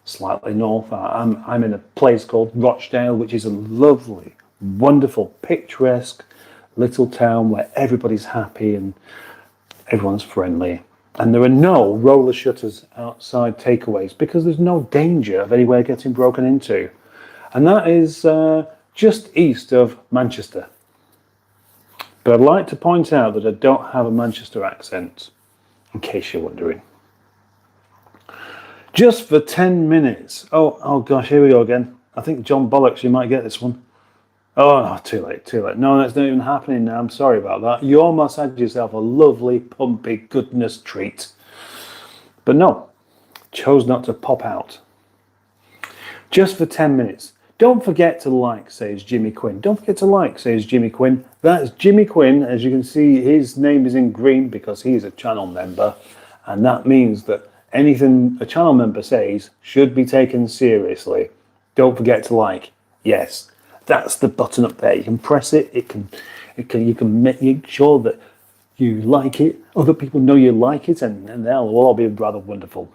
S1: Slightly north. I'm in a place called Rochdale, which is a lovely, wonderful, picturesque little town where everybody's happy and everyone's friendly. And there are no roller shutters outside takeaways because there's no danger of anywhere getting broken into. And that is just east of Manchester. But I'd like to point out that I don't have a Manchester accent, in case you're wondering. Just for 10 minutes. Oh gosh, here we go again. I think John Bollocks, you might get this one. Oh, no, too late. No, that's not even happening now. I'm sorry about that. You almost had yourself a lovely, pumpy goodness treat. But no, chose not to pop out. Just for 10 minutes. Don't forget to like, says Jimmy Quinn. Don't forget to like, says Jimmy Quinn. That's Jimmy Quinn. As you can see, his name is in green because he's a channel member. And that means that anything a channel member says should be taken seriously. Don't forget to like. Yes, that's the button up there. You can press it. You can make sure that you like it. Other people know you like it, and they'll all be rather wonderful.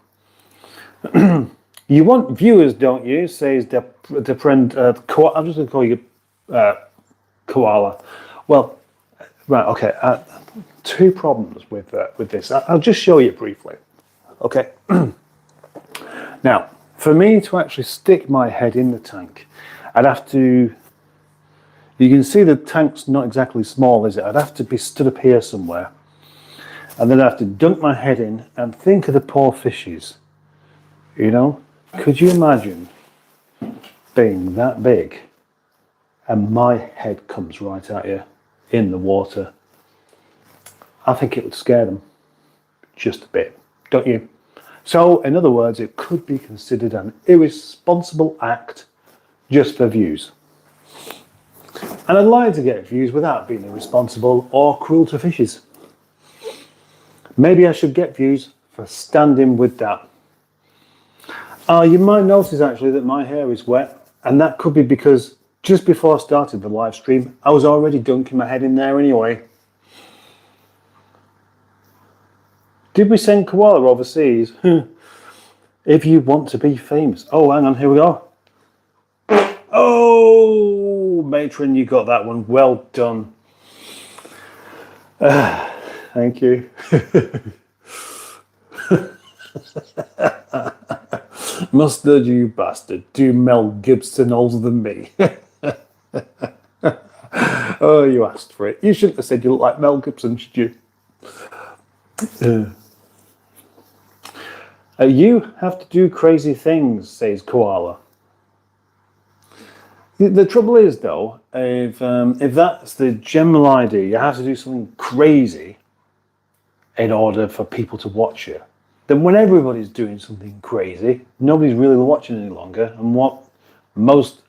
S1: You want viewers, don't you? Says the friend. I'm just going to call you Koala. Well, right. Okay. Two problems with this. I'll just show you briefly. Okay. Now, for me to actually stick my head in the tank, I'd have to. You can see the tank's not exactly small, is it? I'd have to be stood up here somewhere, and then I'd have to dunk my head in and think of the poor fishes. You know, could you imagine being that big and my head comes right at you in the water? I think it would scare them just a bit, don't you? So, in other words, it could be considered an irresponsible act just for views. And I'd like to get views without being irresponsible or cruel to fishes. Maybe I should get views for standing with that. You might notice actually that my hair is wet, and that could be because just before I started the live stream, I was already dunking my head in there anyway. Did we send Koala overseas? If you want to be famous. Oh, hang on, here we go. Oh, matron, you got that one. Well done. Thank you. Mustard, you bastard. Do Mel Gibson older than me? Oh, you asked for it. You shouldn't have said you look like Mel Gibson, should you? You have to do crazy things, says Koala. The trouble is, though, if that's the general idea, you have to do something crazy in order for people to watch you. Then when everybody's doing something crazy, nobody's really watching any longer. And what most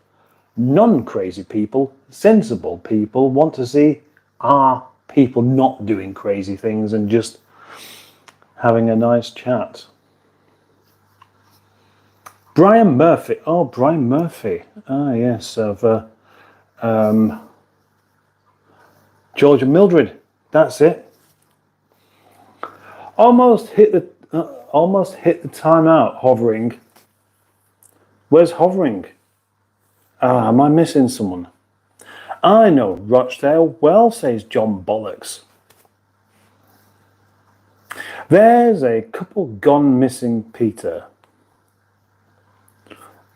S1: non-crazy people, sensible people, want to see are people not doing crazy things and just having a nice chat. Brian Murphy. Oh, Brian Murphy. Ah, yes, of George and Mildred. That's it. Almost hit the timeout. Hovering. Where's hovering? Am I missing someone? I know Rochdale well, says John Bollocks. There's a couple gone missing, Peter.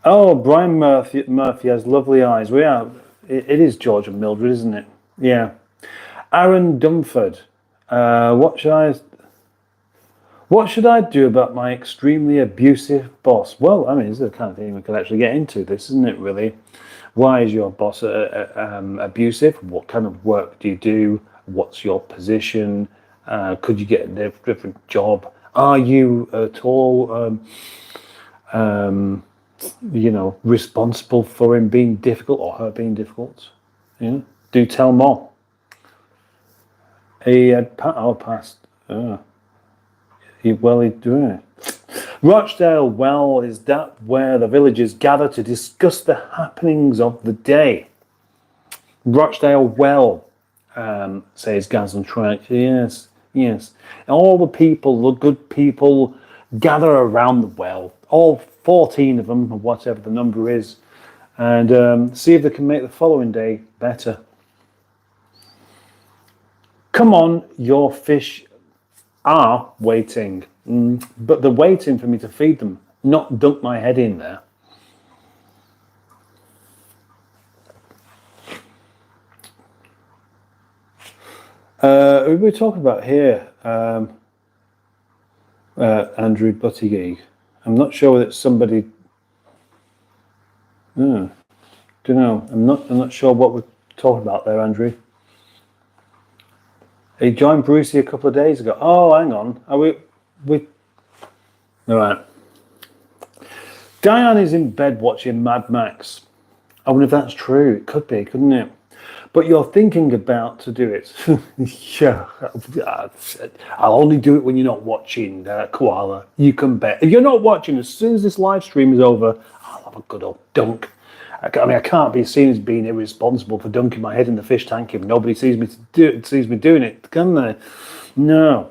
S1: Oh, Brian Murphy has lovely eyes. Well, yeah, it is George and Mildred, isn't it? Yeah. Aaron Dumford. What should I do about my extremely abusive boss? Well, I mean, this is the kind of thing we could actually get into this, isn't it, really? Why is your boss abusive? What kind of work do you do? What's your position? Could you get a different job? Are you at all, responsible for him being difficult or her being difficult? Do tell more. He had passed. He's doing it. Rochdale Well, is that where the villagers gather to discuss the happenings of the day? Rochdale Well, says Gaz and Trike. Yes. All the people, the good people, gather around the well, all 14 of them, or whatever the number is, and see if they can make the following day better. Come on, your fish are waiting, but they're waiting for me to feed them, not dunk my head in there. Who are we talking about here? Andrew Buttigieg. I'm not sure whether it's somebody. Don't know. I'm not sure what we're talking about there, Andrew. He joined Brucey a couple of days ago. Oh, hang on. Are we? All right. Diane is in bed watching Mad Max. I wonder if that's true. It could be, couldn't it? But you're thinking about to do it. Yeah, I'll only do it when you're not watching, Koala. You can bet. If you're not watching, as soon as this live stream is over, I'll have a good old dunk. I can't be seen as being irresponsible for dunking my head in the fish tank if nobody sees me doing it, can they? No.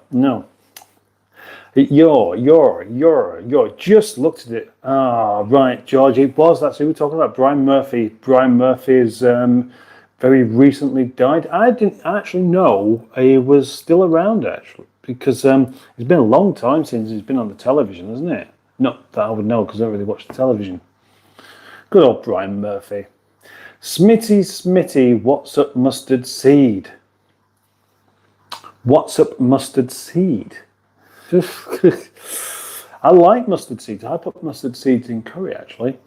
S1: You're just looked at it. Ah, right, George. It was. That's who we're talking about. Brian Murphy. Brian Murphy is very recently died. I didn't actually know he was still around, actually, because it's been a long time since he's been on the television, hasn't it? Not that I would know, because I don't really watch the television. Good old Brian Murphy. Smitty, what's up, mustard seed? What's up, mustard seed? I like mustard seeds. I put mustard seeds in curry, actually.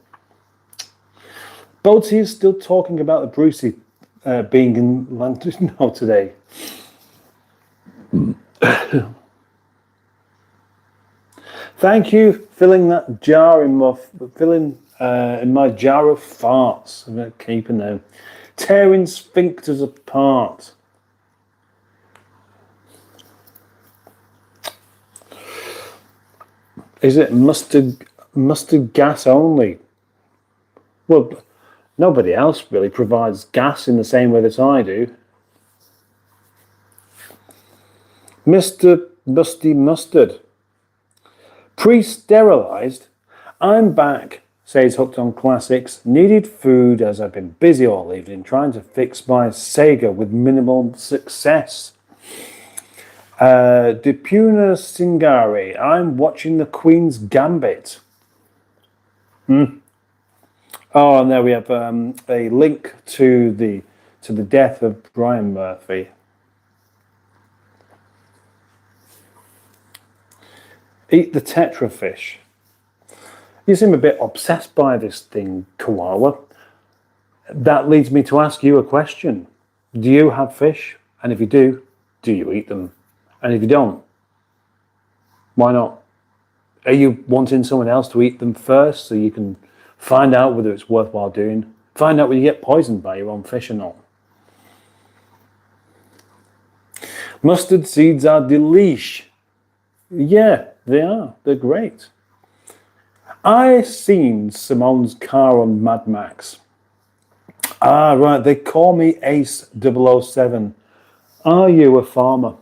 S1: Boaty is still talking about the Brucey being in London now today. Thank you, filling that jar in my jar of farts. I'm going to keep them now. Tearing sphincters apart. Is it mustard gas only? Well, nobody else really provides gas in the same way that I do. Mr. Musty Mustard. Pre-sterilised. I'm back, says Hooked on Classics. Needed food as I've been busy all evening trying to fix my Sega with minimal success. Depuna Singari. I'm watching the Queen's Gambit. Oh, and there we have a link to the death of Brian Murphy. Eat the tetra fish. You seem a bit obsessed by this thing, Koala. That leads me to ask you a question. Do you have fish? And if you do you eat them? And if you don't, why not? Are you wanting someone else to eat them first so you can find out whether it's worthwhile doing? Find out whether you get poisoned by your own fish or not. Mustard seeds are delish. Yeah, they are. They're great. I seen Simone's car on Mad Max. Ah, right. They call me Ace 007. Are you a farmer?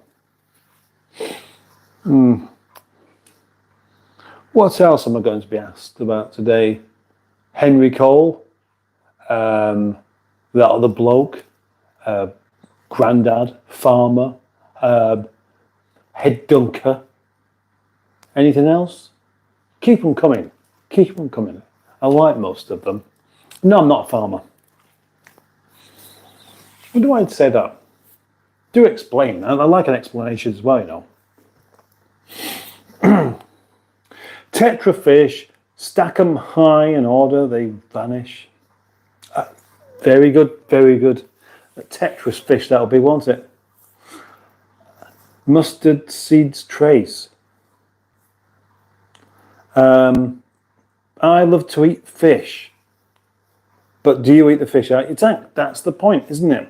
S1: What else am I going to be asked about today? Henry Cole, that other bloke, granddad, farmer, head dunker. Anything else? Keep them coming. Keep them coming. I like most of them. No, I'm not a farmer. Why do I say that? Do explain. I like an explanation as well, you know. Tetrafish, stack them high in order, they vanish. Very good, very good. A Tetris fish that'll be, won't it? Mustard seeds trace. I love to eat fish. But do you eat the fish out your tank? That's the point, isn't it?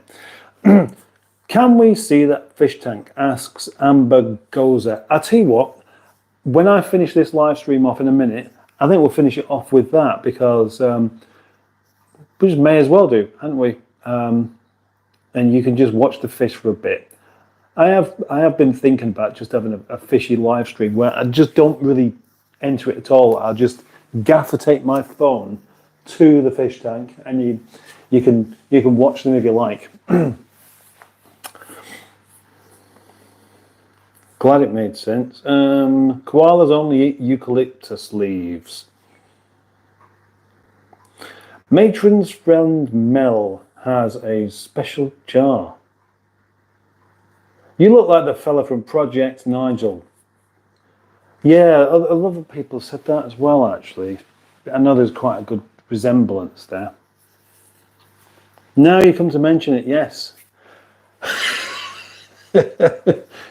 S1: Can we see that fish tank? Asks Amber Goza. I tell you what, when I finish this live stream off in a minute, I think we'll finish it off with that because we just may as well do, hadn't we? And you can just watch the fish for a bit. I have been thinking about just having a fishy live stream where I just don't really enter it at all. I'll just gaffer tape my phone to the fish tank, and you can watch them if you like. Glad it made sense. Koalas only eat eucalyptus leaves. Matron's friend Mel has a special jar. You look like the fella from Project Nigel. Yeah, a lot of people said that as well, actually. I know there's quite a good resemblance there. Now you come to mention it, yes.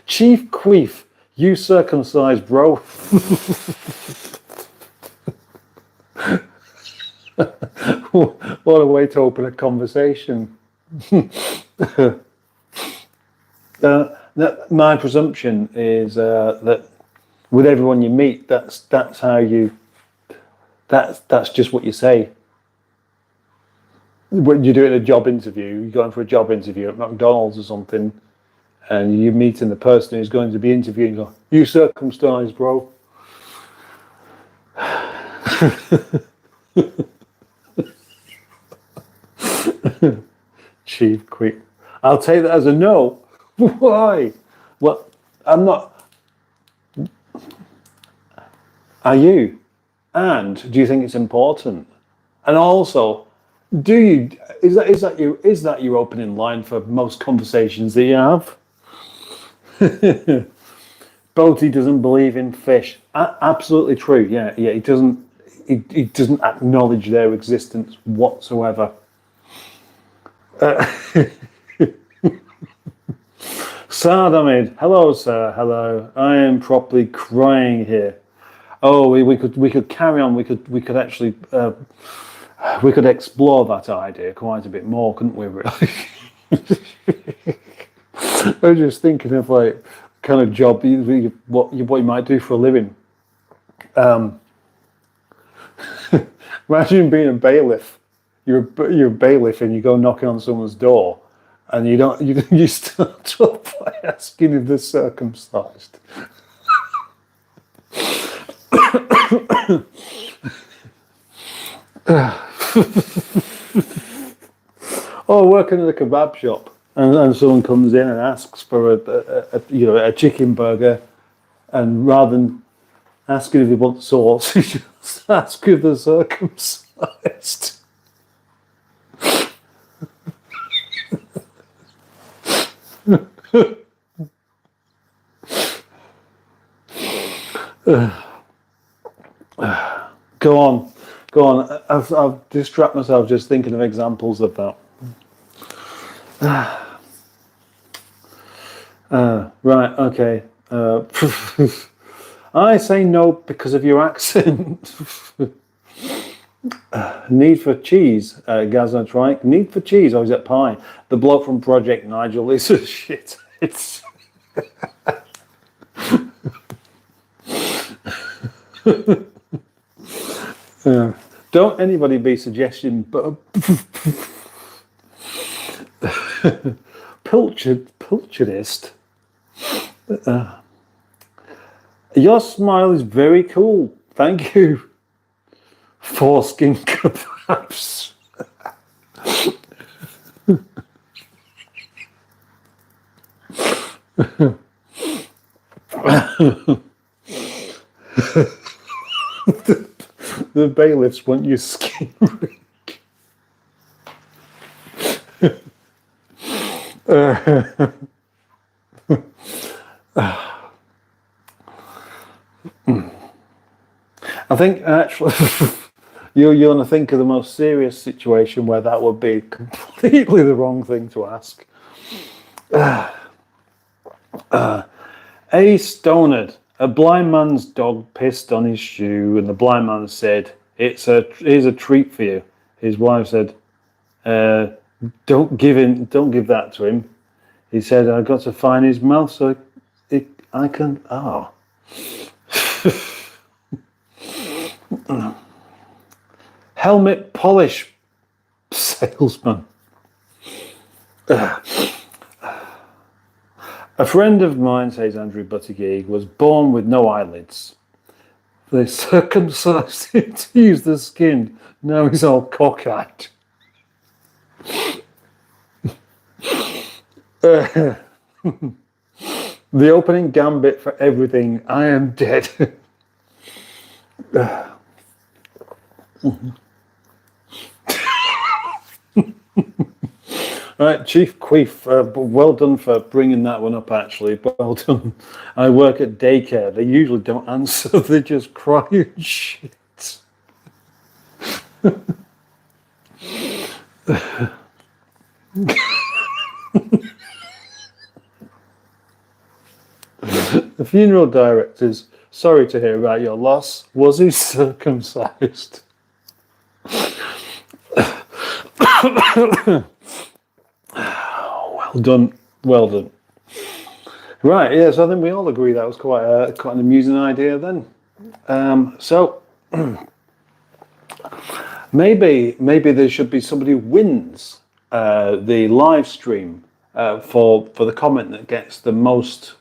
S1: Chief Queef, you circumcised, bro. What a way to open a conversation. My presumption is that with everyone you meet, that's how you. That's just what you say. When you do it in a job interview, you're going for a job interview at McDonald's or something, and you're meeting the person who's going to be interviewing. You go, "You circumcised, bro." Chief Queef. I'll take that as a no. Why? Well, I'm not. Are you? And do you think it's important? And also, is that your opening line for most conversations that you have? Boaty doesn't believe in fish. Absolutely true. Yeah. He doesn't. He doesn't acknowledge their existence whatsoever. Sardamid, hello, sir. Hello. I am properly crying here. Oh, we could carry on. We could actually we could explore that idea quite a bit more, couldn't we? Really? I was just thinking of like kind of job what you might do for a living. Imagine being a bailiff. You're a bailiff and you go knocking on someone's door, and you start off by asking if they're circumcised. Or working at a kebab shop, and someone comes in and asks for a chicken burger, and rather than asking if they want sauce, you just ask if they're circumcised. Go on. I've distracted myself just thinking of examples of that. Right, okay. I say no because of your accent. Need for cheese, Gazna Trike. Need for cheese, or is it pie? The bloke from Project Nigel is a shit. It's. Don't anybody be suggesting, but pilchardist. Your smile is very cool. Thank you. Foreskin kebabs. The bailiffs want your skin rink. I think actually you're going to think of the most serious situation where that would be completely the wrong thing to ask. A stoned. A blind man's dog pissed on his shoe, and the blind man said, here's a treat for you. His wife said, don't give that to him. He said, I've got to find his mouth so I can. Oh. Helmet polish salesman. A friend of mine, says Andrew Buttigieg, was born with no eyelids. They circumcised him to use the skin. Now he's all cockeyed. The opening gambit for everything. I am dead. Right, Chief Queef, well done for bringing that one up, actually. Well done. I work at daycare. They usually don't answer. They just cry and shit. The funeral director's sorry to hear about your loss. Was he circumcised? Well done. Well done. Right, yes, I think we all agree that was quite an amusing idea then. So maybe there should be somebody who wins the live stream for the comment that gets the most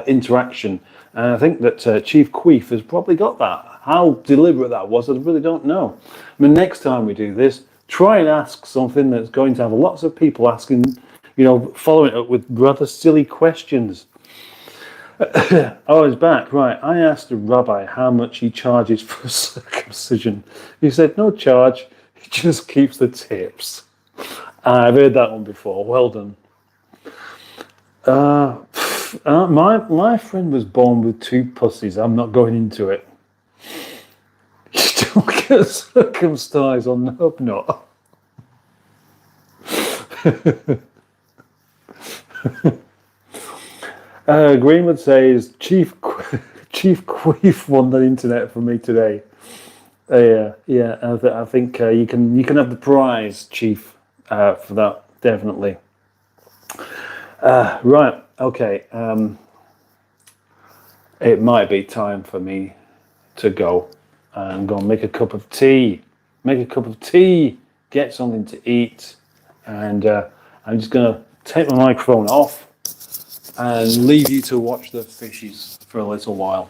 S1: interaction. And I think that Chief Queef has probably got that. How deliberate that was, I really don't know. I mean, next time we do this, try and ask something that's going to have lots of people asking, following it up with rather silly questions. Oh, he's back. Right. I asked the rabbi how much he charges for circumcision. He said, no charge. He just keeps the tips. I've heard that one before. Well done. My friend was born with 2 pussies. I'm not going into it. You don't get circumcised on the hubnut. Greenwood says Chief Queef won the internet for me today. I think you can have the prize, Chief, for that, definitely. Right, okay. It might be time for me to go and go and make a cup of tea. Get something to eat, and I'm just gonna take my microphone off and leave you to watch the fishes for a little while.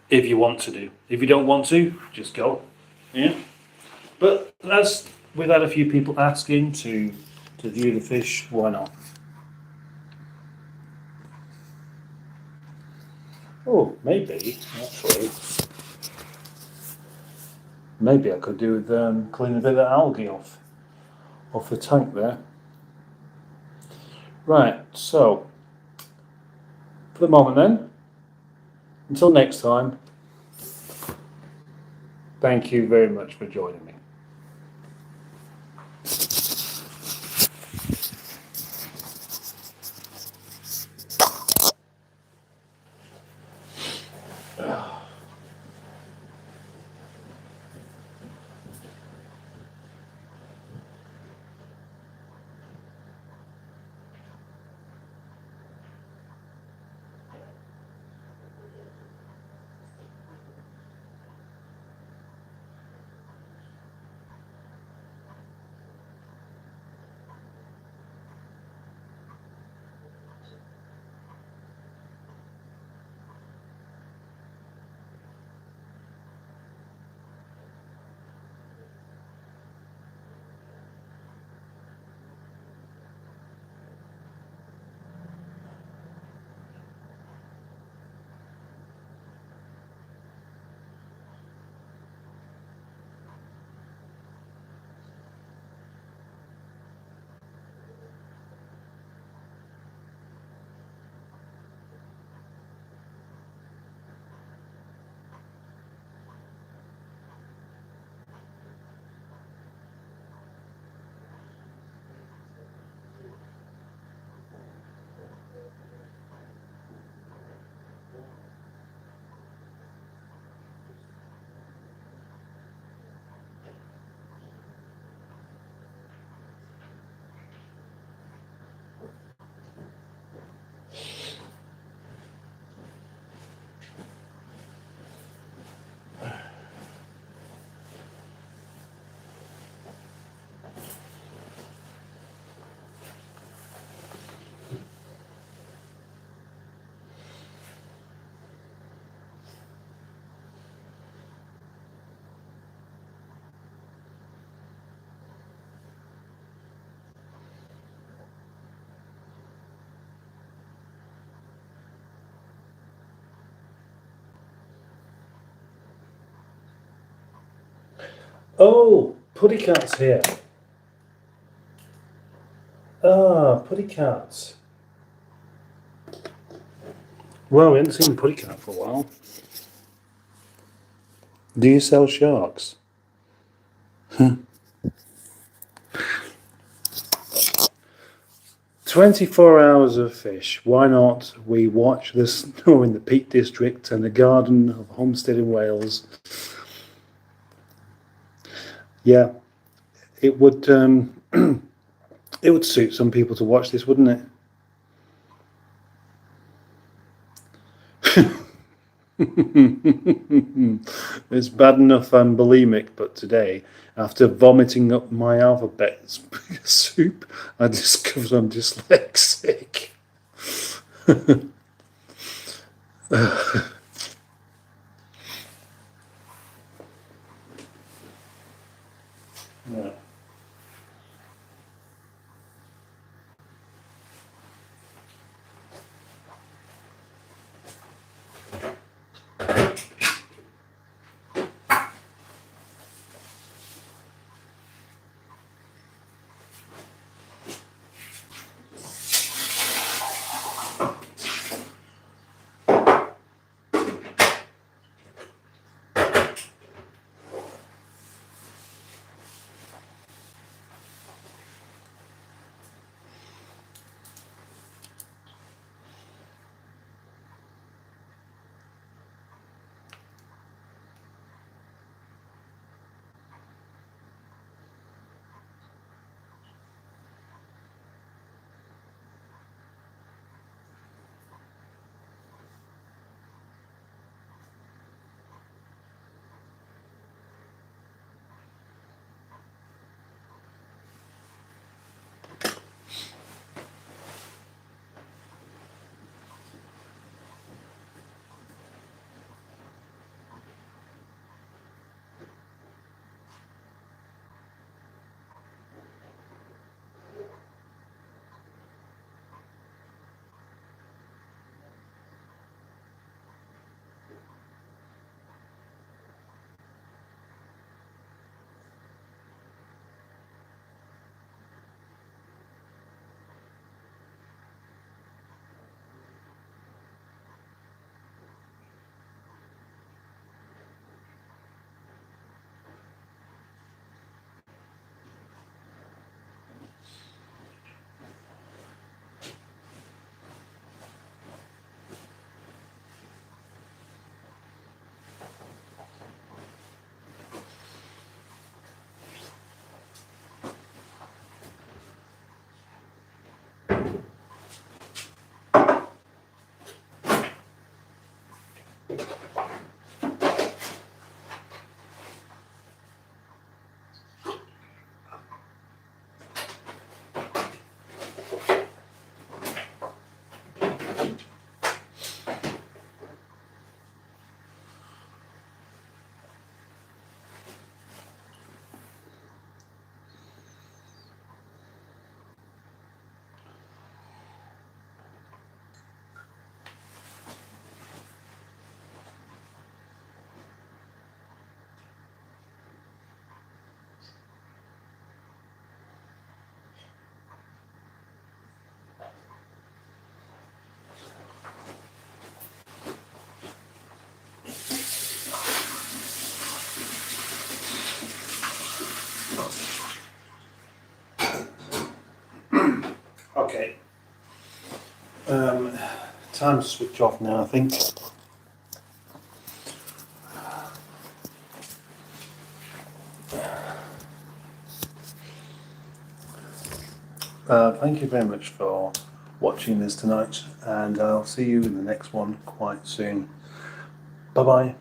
S1: If you want to do. If you don't want to, just go. Yeah. But as we've had a few people asking to view the fish, why not? Oh, maybe, actually. Maybe I could do with clean a bit of algae off the tank there. Right, so for the moment then, until next time, thank you very much for joining me. Oh, Puddy Cat's here. Ah, Puddy Cats. Well, we haven't seen Puddy Cat for a while. Do you sell sharks? 24 hours of fish. Why not we watch the snow in the Peak District and the Garden of Homestead in Wales? Yeah, it would it would suit some people to watch this, wouldn't it? It's bad enough I'm bulimic, but today, after vomiting up my alphabet soup, I discovered I'm dyslexic. Yeah. Okay. Time to switch off now, I think. Thank you very much for watching this tonight, and I'll see you in the next one quite soon. Bye bye.